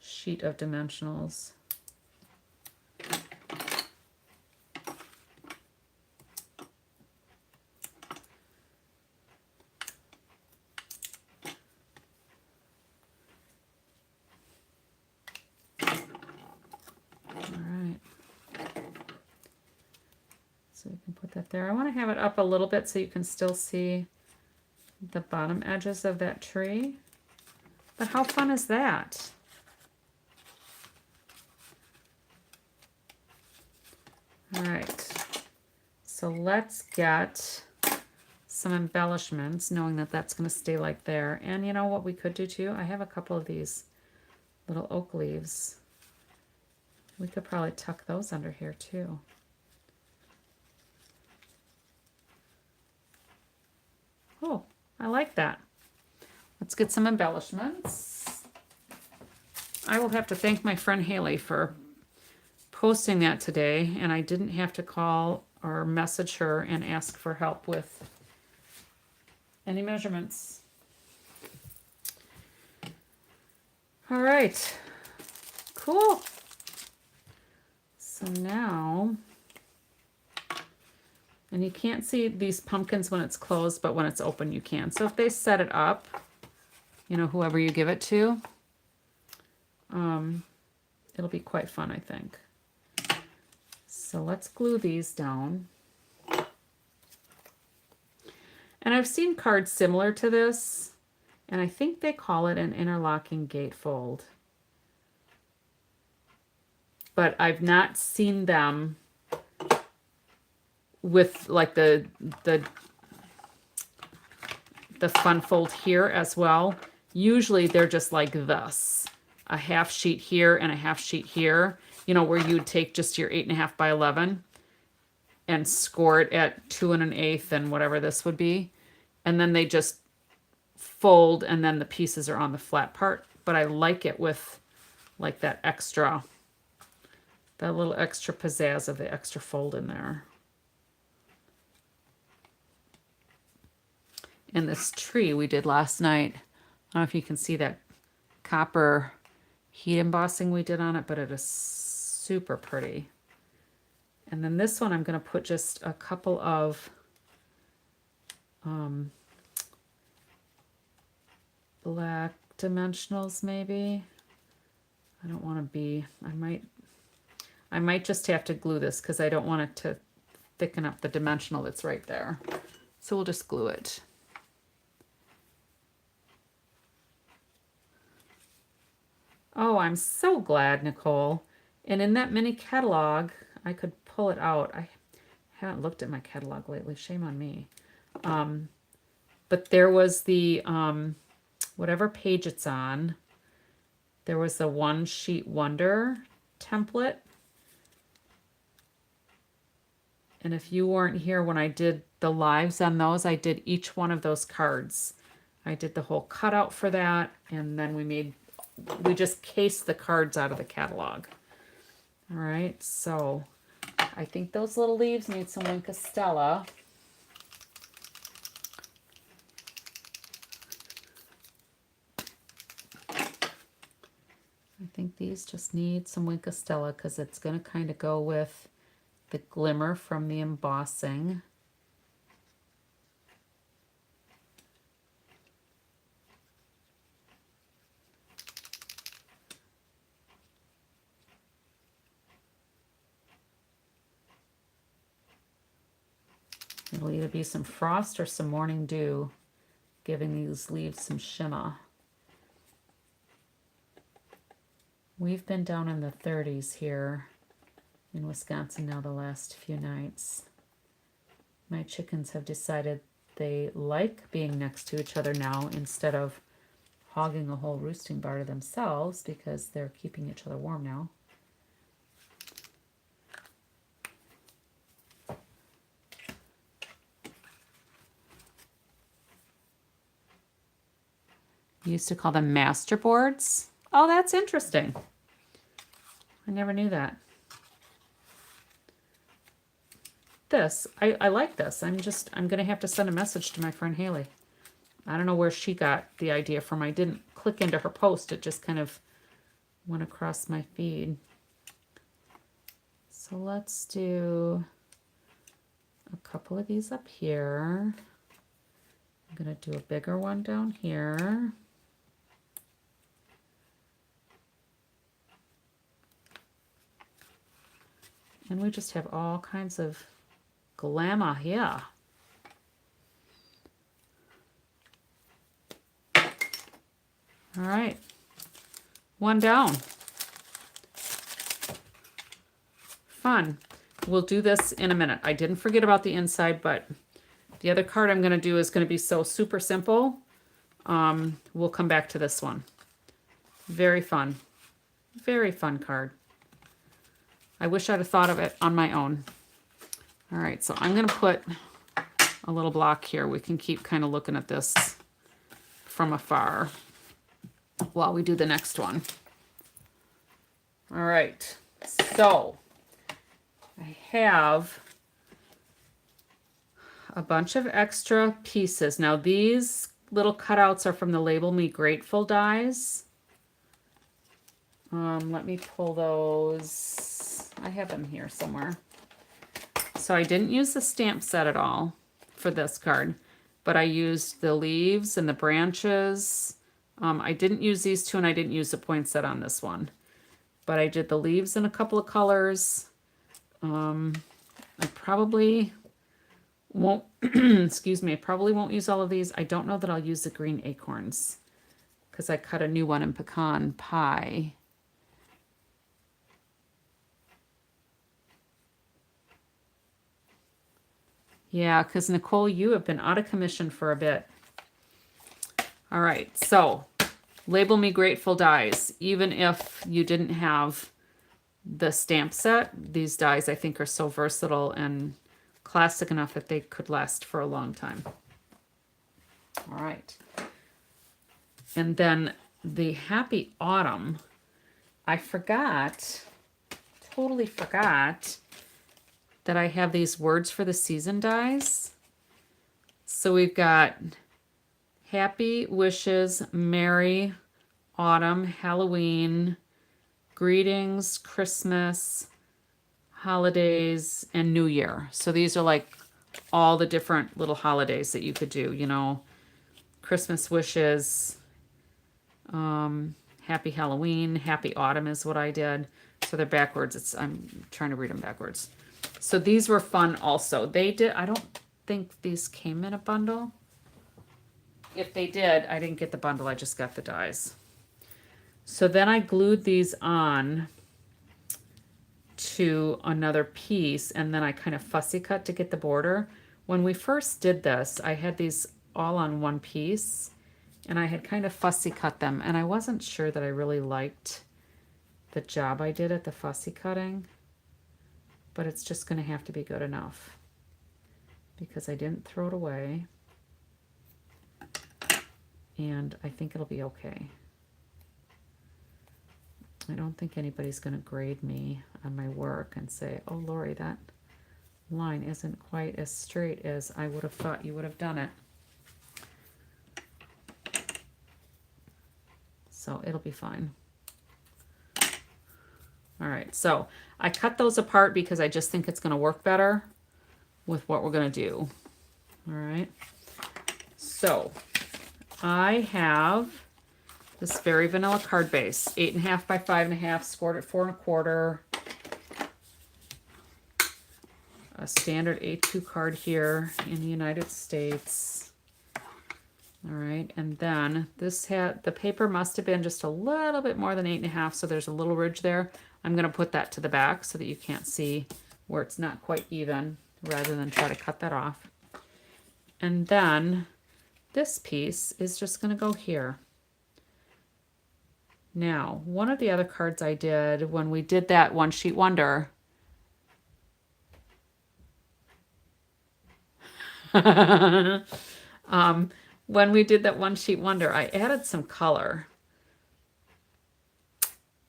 A: sheet of dimensionals. So you can put that there. I want to have it up a little bit so you can still see the bottom edges of that tree. But how fun is that? All right, so let's get some embellishments, knowing that that's going to stay like there. And you know what we could do too? I have a couple of these little oak leaves. We could probably tuck those under here too. Oh, I like that. Let's get some embellishments. I will have to thank my friend Haley for posting that today, and I didn't have to call or message her and ask for help with any measurements. All right, cool. So now, and you can't see these pumpkins when it's closed, but when it's open you can. So if they set it up, you know, whoever you give it to, it'll be quite fun, I think. So let's glue these down. And I've seen cards similar to this, and I think they call it an interlocking gatefold. But I've not seen them with like the fun fold here as well. Usually they're just like this, a half sheet here and a half sheet here, you know, where you'd take just your 8.5 by 11 and score it at 2 1/8 and whatever this would be. And then they just fold and then the pieces are on the flat part. But I like it with like that extra that little extra pizzazz of the extra fold in there. And this tree we did last night, I don't know if you can see that copper heat embossing we did on it, but it is super pretty. And then this one I'm going to put just a couple of black dimensionals maybe. I don't want to be, I might just have to glue this because I don't want it to thicken up the dimensional that's right there. So we'll just glue it. Oh, I'm so glad, Nicole. And in that mini catalog, I could pull it out. I haven't looked at my catalog lately. Shame on me. But there was the, whatever page it's on, there was the One Sheet Wonder template. And if you weren't here when I did the lives on those, I did each one of those cards. I did the whole cutout for that, and then we just cased the cards out of the catalog. All right, so I think those little leaves need some Wink of Stella. I think these just need some Wink of Stella because it's going to kind of go with the glimmer from the embossing. It'll either be some frost or some morning dew, giving these leaves some shimmer. We've been down in the 30s here in Wisconsin now the last few nights. My chickens have decided they like being next to each other now instead of hogging a whole roosting bar to themselves because they're keeping each other warm now. You used to call them master boards. Oh, that's interesting. I never knew that. This, I like this. I'm going to have to send a message to my friend Haley. I don't know where she got the idea from. I didn't click into her post. It just kind of went across my feed. So let's do a couple of these up here. I'm going to do a bigger one down here. And we just have all kinds of glamour here. All right, one down. Fun. We'll do this in a minute. I didn't forget about the inside, but the other card I'm going to do is going to be so super simple. We'll come back to this one. Very fun. Very fun card. I wish I'd have thought of it on my own. All right, so I'm going to put a little block here. We can keep kind of looking at this from afar while we do the next one. All right, so I have a bunch of extra pieces. Now these little cutouts are from the Label Me Grateful dies. Let me pull those. I have them here somewhere. So I didn't use the stamp set at all for this card, but I used the leaves and the branches. I didn't use these two, and I didn't use the poinsettia on this one. But I did the leaves in a couple of colors. I probably won't, excuse me, I probably won't use all of these. I don't know that I'll use the green acorns because I cut a new one in pecan pie. Yeah, because Nicole, you have been out of commission for a bit. All right, so Label Me Grateful dies. Even if you didn't have the stamp set, these dies I think are so versatile and classic enough that they could last for a long time. All right. And then the Happy Autumn, I forgot to totally forgot that I have these words for the season dies. So we've got Happy Wishes, Merry Autumn, Halloween, Greetings, Christmas, Holidays, and New Year. So these are like all the different little holidays that you could do, you know, Christmas wishes, Happy Halloween, Happy Autumn is what I did. So they're backwards. I'm trying to read them backwards. So these were fun also. They did, I don't think these came in a bundle. If they did, I didn't get the bundle, I just got the dies. So then I glued these on to another piece, and then I kind of fussy cut to get the border. When we first did this, I had these all on one piece, and I had kind of fussy cut them, and I wasn't sure that I really liked the job I did at the fussy cutting, but it's just going to have to be good enough because I didn't throw it away, and I think it'll be okay. I don't think anybody's going to grade me on my work and say, oh, Lori, that line isn't quite as straight as I would have thought you would have done it. So it'll be fine. All right, so I cut those apart because I just think it's going to work better with what we're going to do. All right, so I have this very vanilla card base, 8.5 by 5.5, scored at 4 1/4. A standard A2 card here in the United States. All right, and then this had, the paper must have been just a little bit more than 8.5, so there's a little ridge there. I'm gonna put that to the back so that you can't see where it's not quite even, rather than try to cut that off. And then this piece is just gonna go here. Now, one of the other cards I did when we did that One Sheet Wonder, when we did that One Sheet Wonder, I added some color,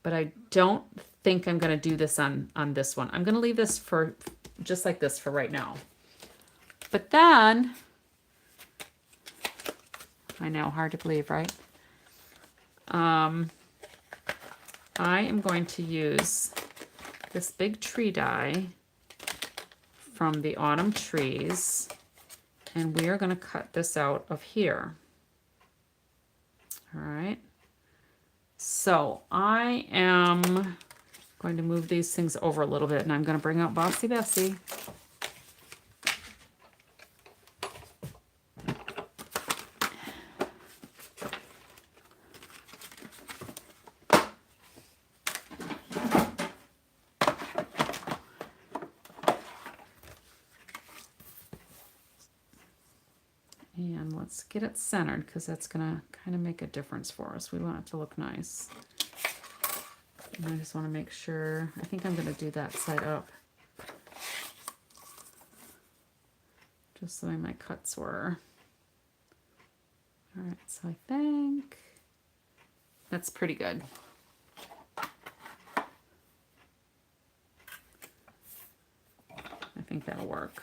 A: but I don't think I'm going to do this on this one. I'm going to leave this for just like this for right now. But then, I know, hard to believe, right? I am going to use this big tree die from the Autumn Trees, and we are going to cut this out of here. All right. So I am going to move these things over a little bit, and I'm going to bring out Bossy Bessie. And let's get it centered because that's going to kind of make a difference for us. We want it to look nice. And I just want to make sure, I think I'm going to do that side up. Just the way my cuts were. All right, so I think that's pretty good. I think that'll work.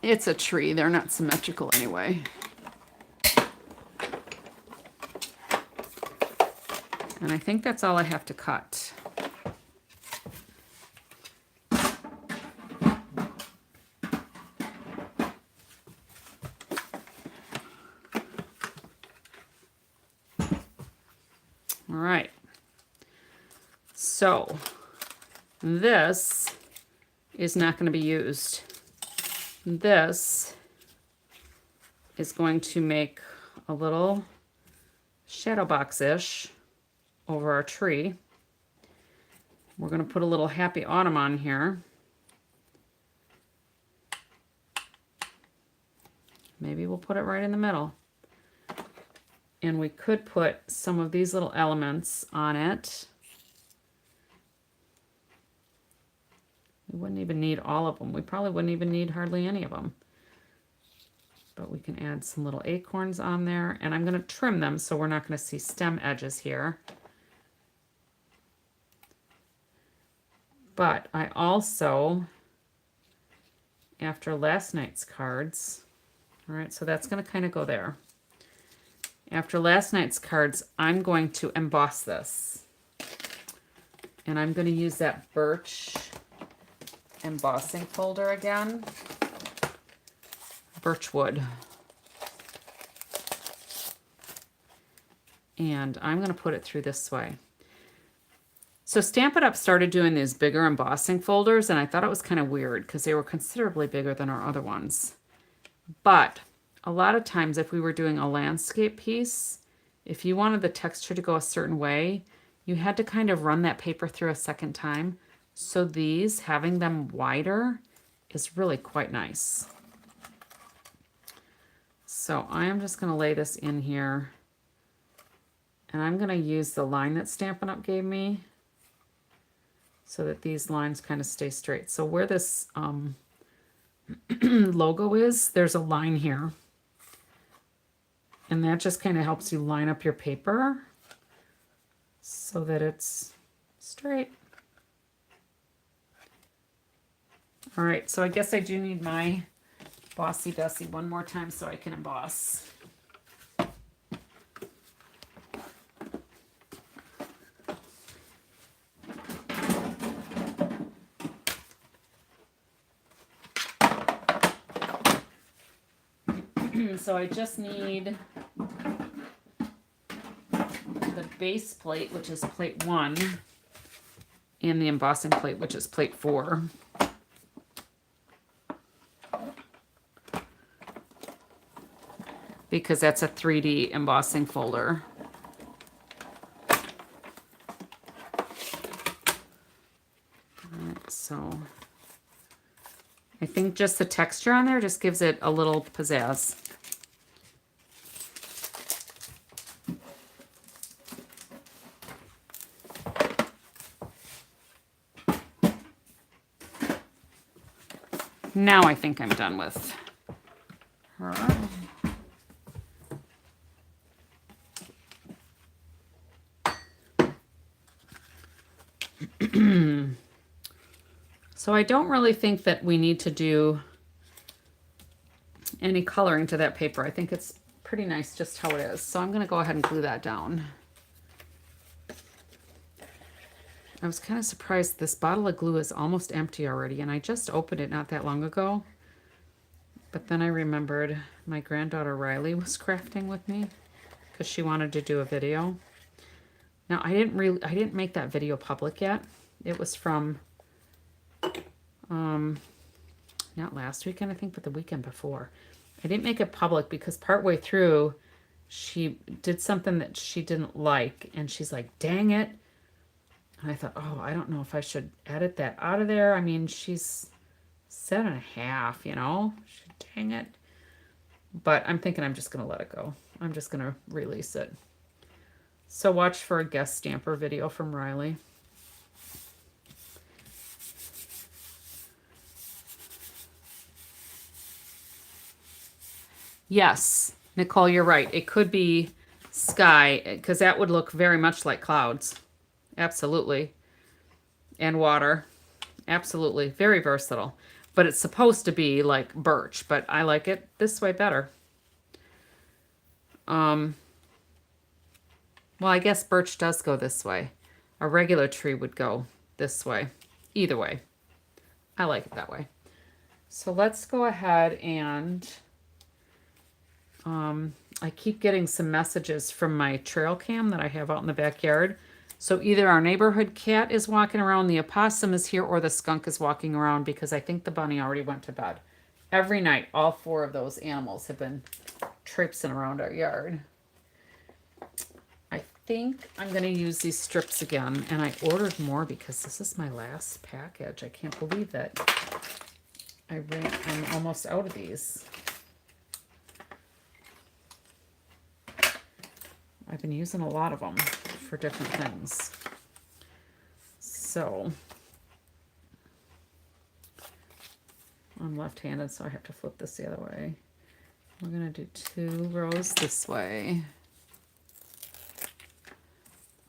A: It's a tree, they're not symmetrical anyway. And I think that's all I have to cut. All right. So this is not going to be used. This is going to make a little shadow box-ish over our tree. We're going to put a little Happy Autumn on here. Maybe we'll put it right in the middle. And we could put some of these little elements on it. We wouldn't even need all of them. We probably wouldn't even need hardly any of them. But we can add some little acorns on there. And I'm going to trim them so we're not going to see stem edges here. But I also, after last night's cards, all right, so that's going to kind of go there. After last night's cards, I'm going to emboss this. And I'm going to use that birch embossing folder again. Birch wood. And I'm going to put it through this way. So Stampin' Up! Started doing these bigger embossing folders, and I thought it was kind of weird because they were considerably bigger than our other ones. But a lot of times if we were doing a landscape piece, if you wanted the texture to go a certain way, you had to kind of run that paper through a second time. So these, having them wider, is really quite nice. So I am just going to lay this in here. And I'm going to use the line that Stampin' Up! Gave me so that these lines kind of stay straight. So where this logo is, there's a line here. And that just kind of helps you line up your paper so that it's straight. All right, so I guess I do need my Bossy Bessie one more time so I can emboss. So I just need the base plate, which is plate 1, and the embossing plate, which is plate 4. Because that's a 3D embossing folder. Alright, so I think just the texture on there just gives it a little pizzazz. Now I think I'm done with her. So I don't really think that we need to do any coloring to that paper. I think it's pretty nice just how it is. So I'm going to go ahead and glue that down. I was kind of surprised this bottle of glue is almost empty already, and I just opened it not that long ago. But then I remembered my granddaughter Riley was crafting with me because she wanted to do a video. Now I didn't make that video public yet. It was from not last weekend I think, but the weekend before. I didn't make it public because partway through she did something that she didn't like, and she's like, "Dang it." And I thought, oh, I don't know if I should edit that out of there. I mean, she's 7.5, you know? Dang it. But I'm thinking I'm just going to let it go. I'm just going to release it. So watch for a guest stamper video from Riley. Yes, Nicole, you're right. It could be sky, because that would look very much like clouds. Absolutely. And water. Absolutely. Very versatile. But it's supposed to be like birch, but I like it this way better. Well, I guess birch does go this way. A regular tree would go this way. Either way. I like it that way. So let's go ahead and I keep getting some messages from my trail cam that I have out in the backyard. So either our neighborhood cat is walking around, the opossum is here, or the skunk is walking around, because I think the bunny already went to bed. Every night, all 4 of those animals have been traipsing around our yard. I think I'm going to use these strips again, and I ordered more because this is my last package. I can't believe that I'm almost out of these. I've been using a lot of them for different things. So I'm left-handed, so I have to flip this the other way. We're going to do 2 rows this way.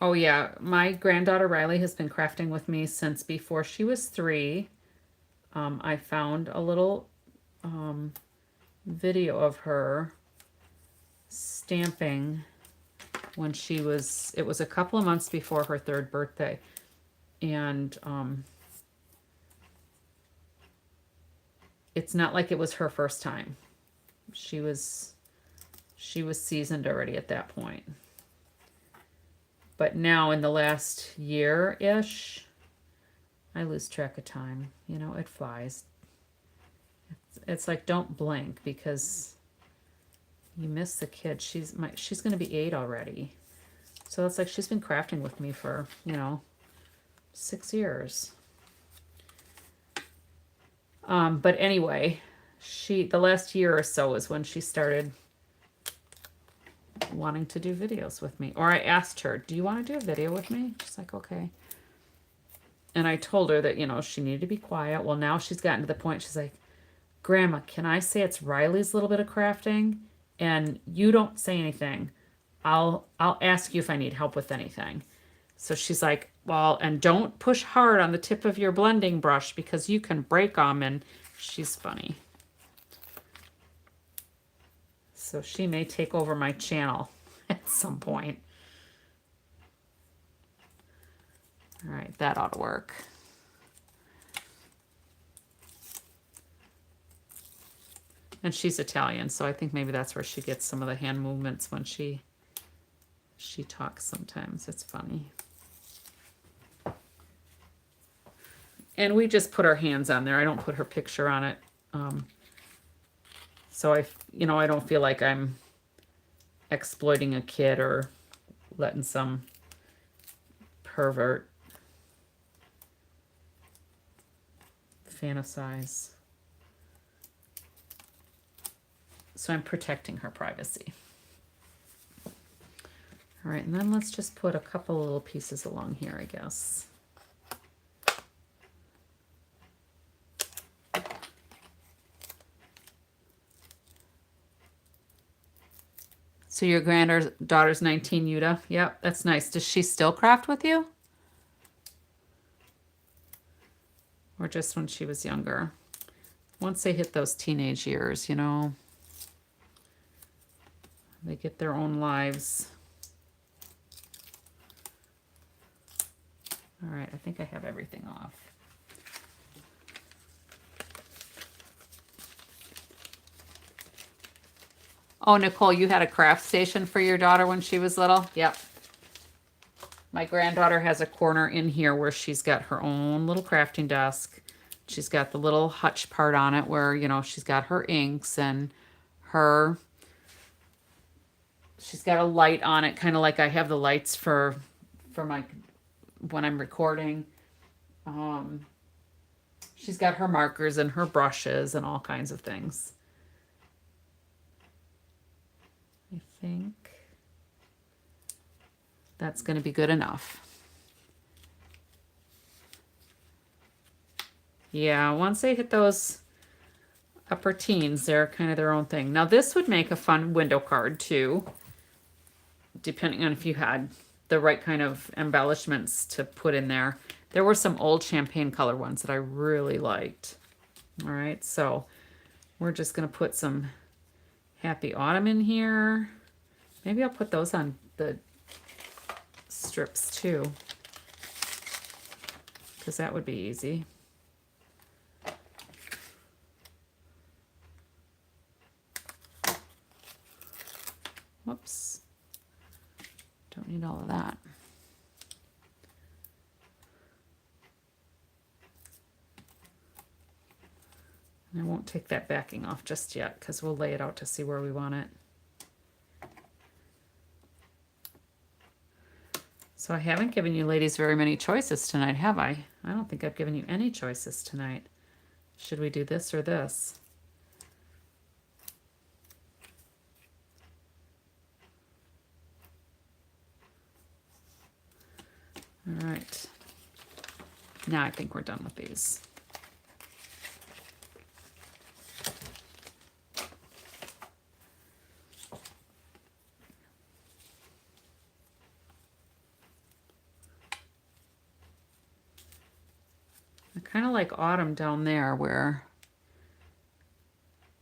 A: Oh yeah, my granddaughter Riley has been crafting with me since before she was 3. I found a little video of her stamping when it was a couple of months before her 3rd birthday. And it's not like it was her first time. She was seasoned already at that point. But now in the last year-ish, I lose track of time. You know, it flies. It's like, don't blink, because you miss the kid. She's going to be 8 already. So it's like she's been crafting with me for, 6 years. But anyway, the last year or so is when she started wanting to do videos with me. Or I asked her, do you want to do a video with me? She's like, okay. And I told her that, she needed to be quiet. Well, now she's gotten to the point, she's like, Grandma, can I say it's Riley's little bit of crafting? And you don't say anything. I'll ask you if I need help with anything. So she's like, well, and don't push hard on the tip of your blending brush because you can break them. And she's funny. So she may take over my channel at some point. All right, that ought to work. And she's Italian, so I think maybe that's where she gets some of the hand movements when she talks sometimes. It's funny. And we just put our hands on there. I don't put her picture on it. So I don't feel like I'm exploiting a kid or letting some pervert fantasize. So I'm protecting her privacy. All right, and then let's just put a couple little pieces along here, I guess. So your granddaughter's 19, Yuta. Yep, that's nice. Does she still craft with you? Or just when she was younger? Once they hit those teenage years, they get their own lives. All right, I think I have everything off. Oh, Nicole, you had a craft station for your daughter when she was little? Yep. My granddaughter has a corner in here where she's got her own little crafting desk. She's got the little hutch part on it where, she's got her inks and she's got a light on it, kind of like I have the lights for my, when I'm recording. She's got her markers and her brushes and all kinds of things. I think that's going to be good enough. Yeah, once they hit those upper teens, they're kind of their own thing. Now this would make a fun window card too, depending on if you had the right kind of embellishments to put in there. There were some old champagne color ones that I really liked. All right, so we're just going to put some Happy Autumn in here. Maybe I'll put those on the strips too, because that would be easy. Whoops. Don't need all of that. And I won't take that backing off just yet because we'll lay it out to see where we want it. So I haven't given you ladies very many choices tonight, have I? I don't think I've given you any choices tonight. Should we do this or this? All right. Now I think we're done with these. kind of like autumn down there where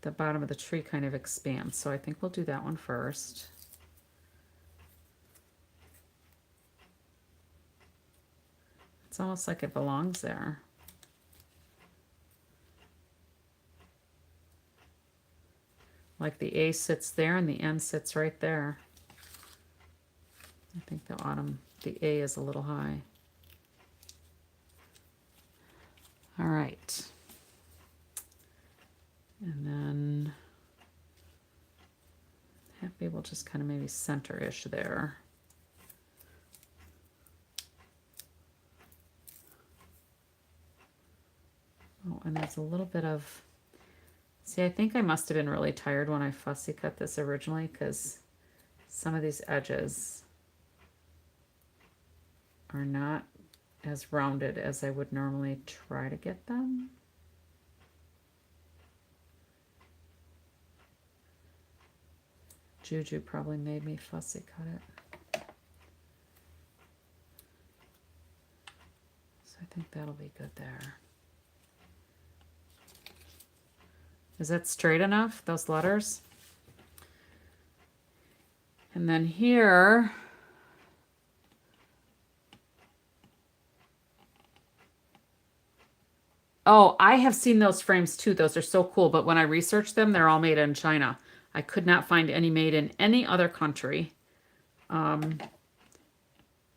A: the bottom of the tree kind of expands. So I think we'll do that one first. It's almost like it belongs there. Like the A sits there and the N sits right there. I think the A is a little high. All right. And then happy we'll just kind of maybe center-ish there. Oh, and there's a little bit of, see, I think I must have been really tired when I fussy cut this originally because some of these edges are not as rounded as I would normally try to get them. Juju probably made me fussy cut it. So I think that'll be good there. Is that straight enough, those letters? And then here, oh, I have seen those frames too. Those are so cool. But when I researched them, they're all made in China. I could not find any made in any other country. And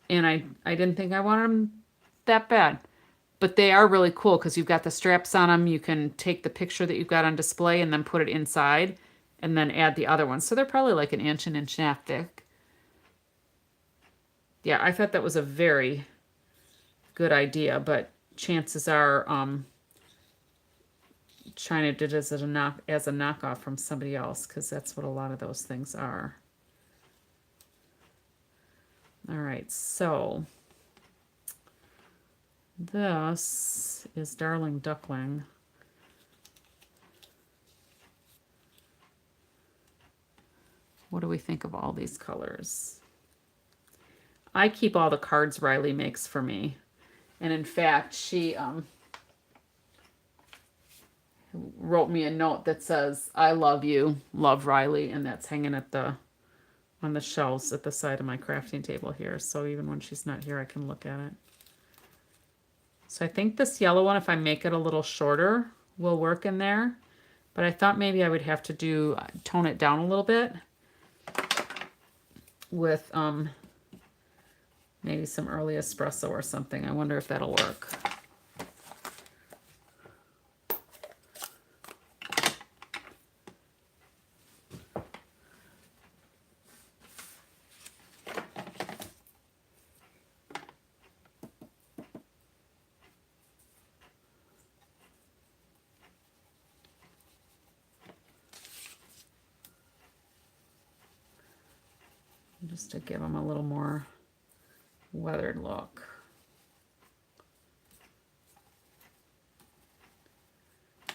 A: I didn't think I wanted them that bad. But they are really cool because you've got the straps on them. You can take the picture that you've got on display and then put it inside and then add the other ones. So they're probably like an inch and a half thick. Yeah, I thought that was a very good idea, but chances are China did it as a knockoff from somebody else because that's what a lot of those things are. All right, so this is Darling Duckling. What do we think of all these colors? I keep all the cards Riley makes for me. And in fact, she wrote me a note that says, "I love you, love Riley," and that's hanging at on the shelves at the side of my crafting table here. So even when she's not here, I can look at it. So I think this yellow one, if I make it a little shorter, will work in there. But I thought maybe I would have to tone it down a little bit with maybe some early espresso or something. I wonder if that'll work. Just to give them a little more weathered look.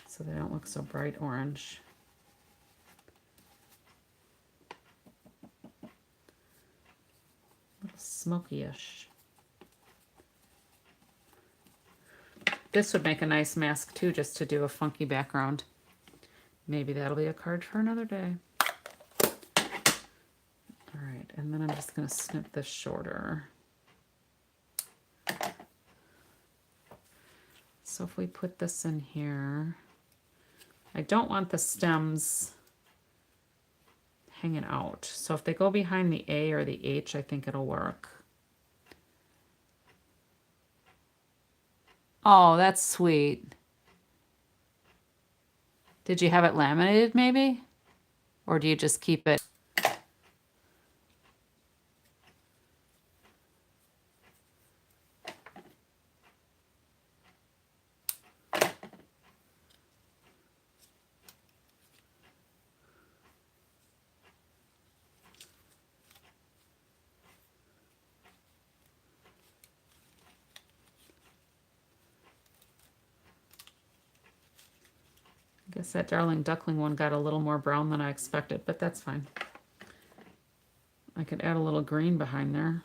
A: So they don't look so bright orange. A little smoky-ish. This would make a nice mask too, just to do a funky background. Maybe that'll be a card for another day. All right, and then I'm just going to snip this shorter. So if we put this in here, I don't want the stems hanging out. So if they go behind the A or the H, I think it'll work. Oh, that's sweet. Did you have it laminated maybe? Or do you just keep it? I guess that Darling Duckling one got a little more brown than I expected, but that's fine. I could add a little green behind there.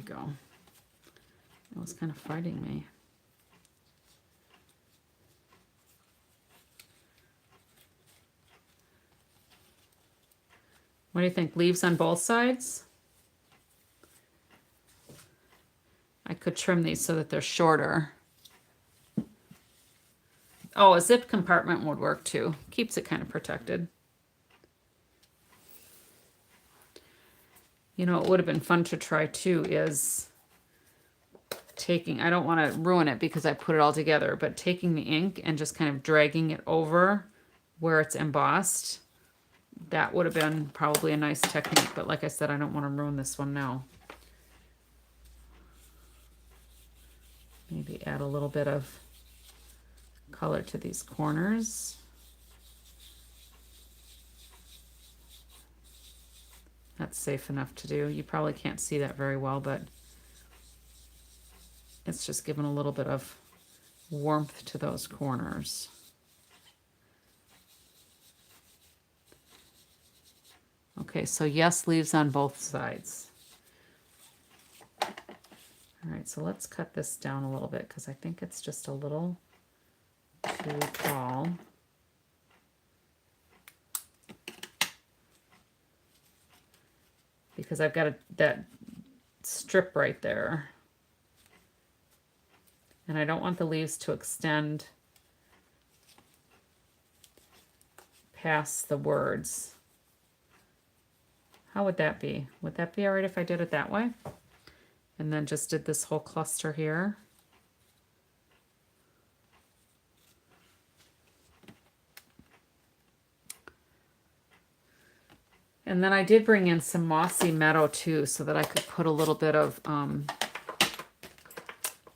A: we go. It was kind of fighting me. What do you think? Leaves on both sides? I could trim these so that they're shorter. Oh, a zip compartment would work too. Keeps it kind of protected. You know, it would have been fun to try too is taking, I don't want to ruin it because I put it all together, but taking the ink and just kind of dragging it over where it's embossed. That would have been probably a nice technique, but like I said, I don't want to ruin this one now. Maybe add a little bit of color to these corners. That's safe enough to do. You probably can't see that very well, but it's just giving a little bit of warmth to those corners. Okay, so yes, leaves on both sides. All right, so let's cut this down a little bit because I think it's just a little too tall. Because I've got that strip right there. And I don't want the leaves to extend past the words. How would that be? Would that be all right if I did it that way? And then just did this whole cluster here. And then I did bring in some mossy meadow too, so that I could put a little bit of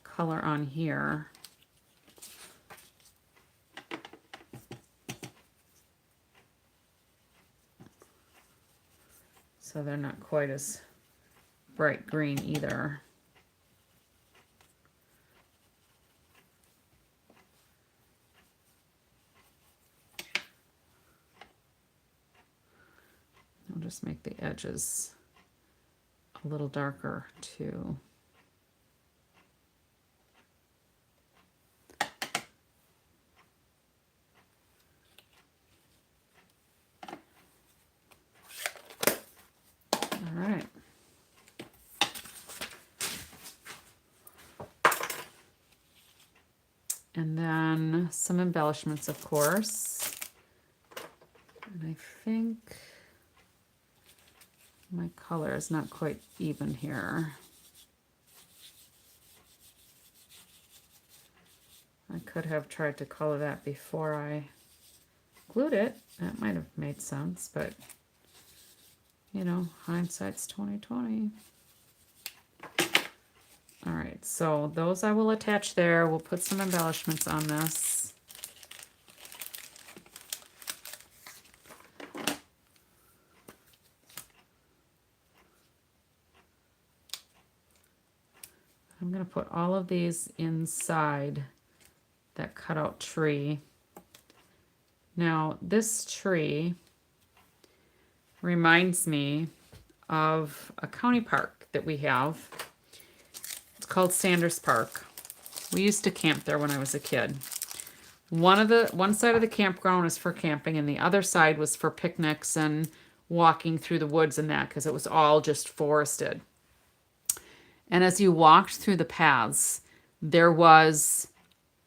A: color on here. So they're not quite as bright green either. I'll just make the edges a little darker too. All right. And then some embellishments, of course. And I think my color is not quite even here. I could have tried to color that before I glued it. That might have made sense, but you know, hindsight's 20/20. All right, so those I will attach there. We'll put some embellishments on this. I'm going to put all of these inside that cutout tree. Now, this tree reminds me of a county park that we have. It's called Sanders Park. We used to camp there when I was a kid. One side of the campground is for camping, and the other side was for picnics and walking through the woods and that, because it was all just forested. And as you walked through the paths, there was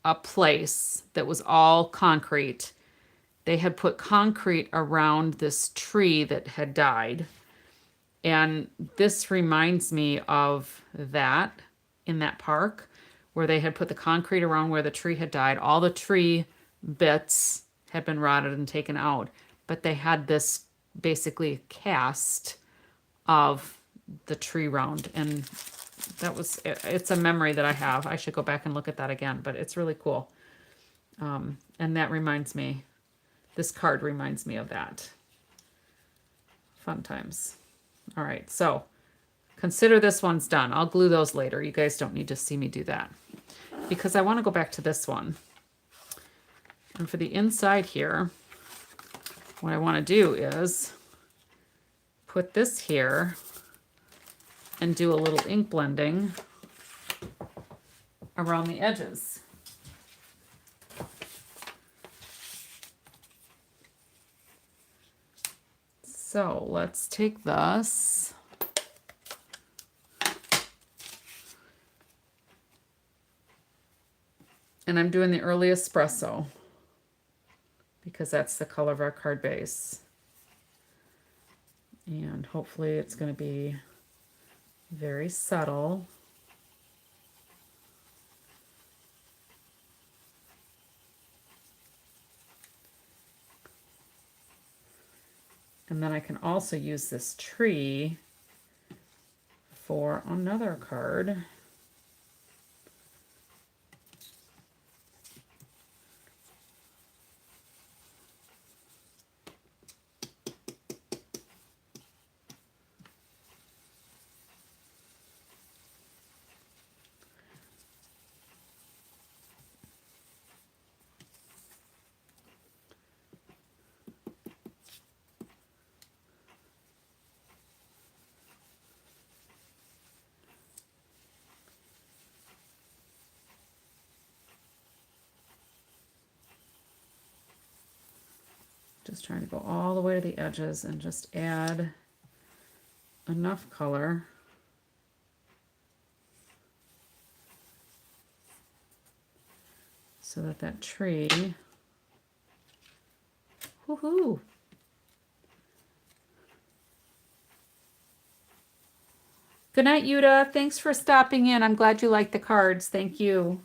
A: a place that was all concrete. They had put concrete around this tree that had died. And this reminds me of that in that park, where they had put the concrete around where the tree had died. All the tree bits had been rotted and taken out, but they had this basically cast of the tree round. And that was, it's a memory that I have. I should go back and look at that again, but it's really cool. And that reminds me, this card reminds me of that. Fun times. All right, so consider this one's done. I'll glue those later. You guys don't need to see me do that, because I want to go back to this one. And for the inside here, what I want to do is put this here and do a little ink blending around the edges. So let's take this. And I'm doing the early espresso because that's the color of our card base. And hopefully it's going to be very subtle. And then I can also use this tree for another card. Just trying to go all the way to the edges and just add enough color so that that tree, woohoo! Good night, Yuda. Thanks for stopping in. I'm glad you liked the cards. Thank you.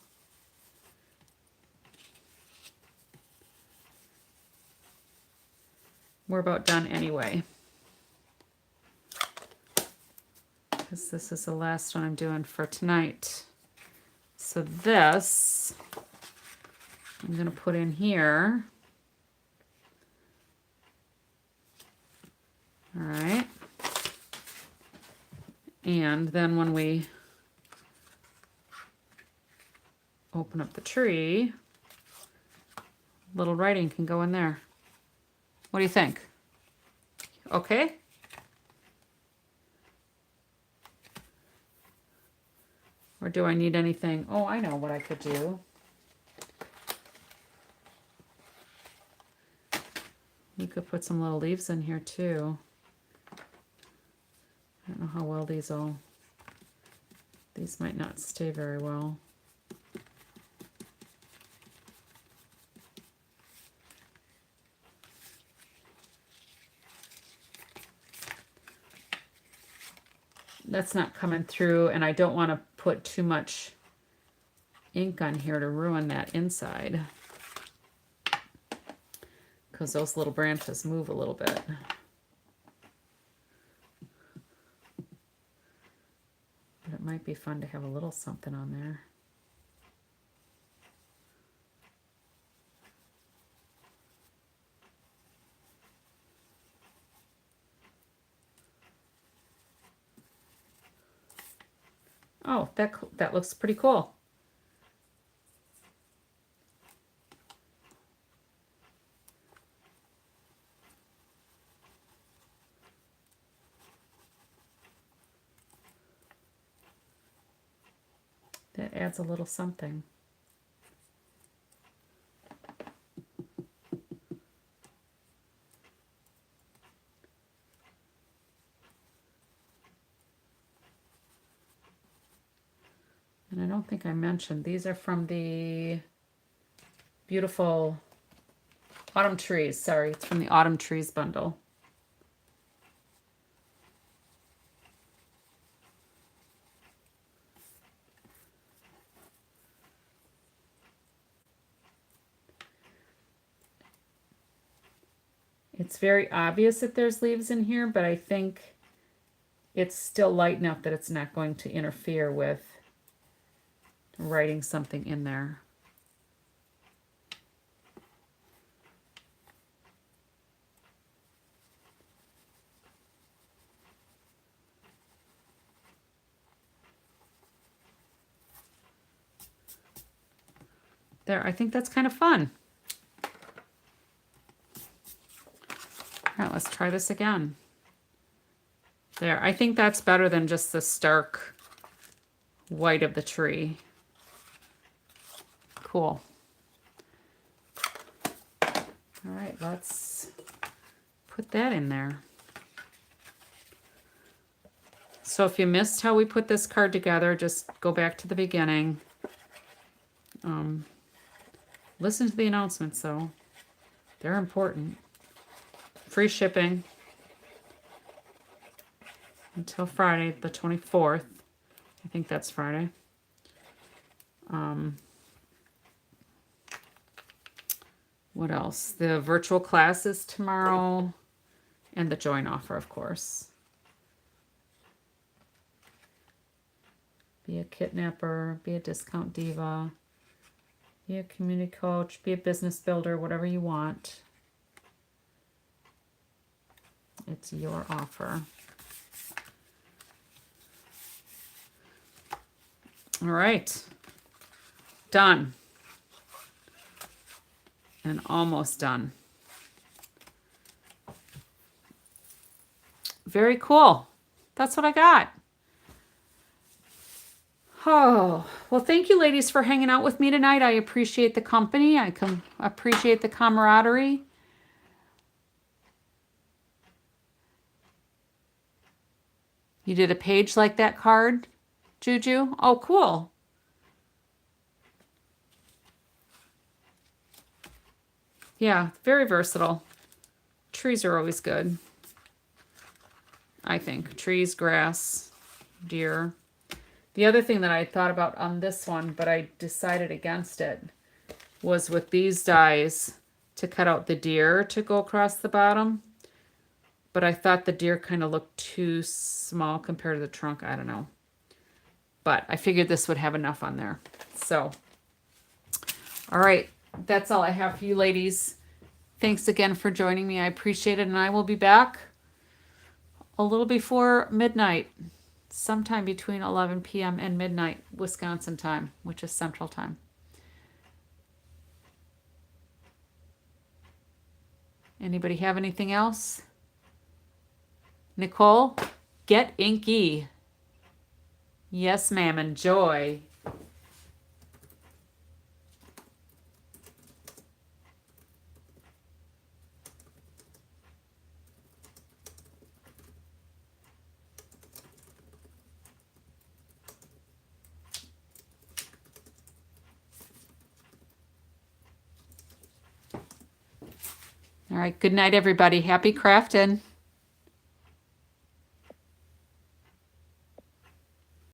A: We're about done anyway, because this is the last one I'm doing for tonight. So this I'm going to put in here. All right. And then when we open up the tree, little writing can go in there. What do you think? Okay? Or do I need anything? Oh, I know what I could do. You could put some little leaves in here too. I don't know how well these might not stay very well. That's not coming through, and I don't want to put too much ink on here to ruin that inside, because those little branches move a little bit. But it might be fun to have a little something on there. Oh, that looks pretty cool. That adds a little something. And I don't think I mentioned, these are from the beautiful Autumn Trees. Sorry, it's from the Autumn Trees bundle. It's very obvious that there's leaves in here, but I think it's still light enough that it's not going to interfere with writing something in there. There, I think that's kind of fun. All right, let's try this again. There, I think that's better than just the stark white of the tree. Cool. All right, let's put that in there. So if you missed how we put this card together, just go back to the beginning. Listen to the announcements, though. They're important. Free shipping until Friday, the 24th. I think that's Friday. What else? The virtual classes tomorrow and the join offer, of course. Be a kidnapper, be a discount diva, be a community coach, be a business builder, whatever you want. It's your offer. All right. Done. And almost done. Very cool. That's what I got. Oh, well, thank you, ladies, for hanging out with me tonight. I appreciate the company. I appreciate the camaraderie. You did a page like that card, Juju? Oh, cool. Yeah, very versatile. Trees are always good, I think. Trees, grass, deer. The other thing that I thought about on this one, but I decided against it, was with these dies to cut out the deer to go across the bottom. But I thought the deer kind of looked too small compared to the trunk. I don't know. But I figured this would have enough on there. So, all right. That's all I have for you, ladies. Thanks again for joining me. I appreciate it. And I will be back a little before midnight, sometime between 11 p.m. and midnight, Wisconsin time, which is Central Time. Anybody have anything else? Nicole, get inky. Yes, ma'am. Enjoy. All right. Good night, everybody. Happy crafting.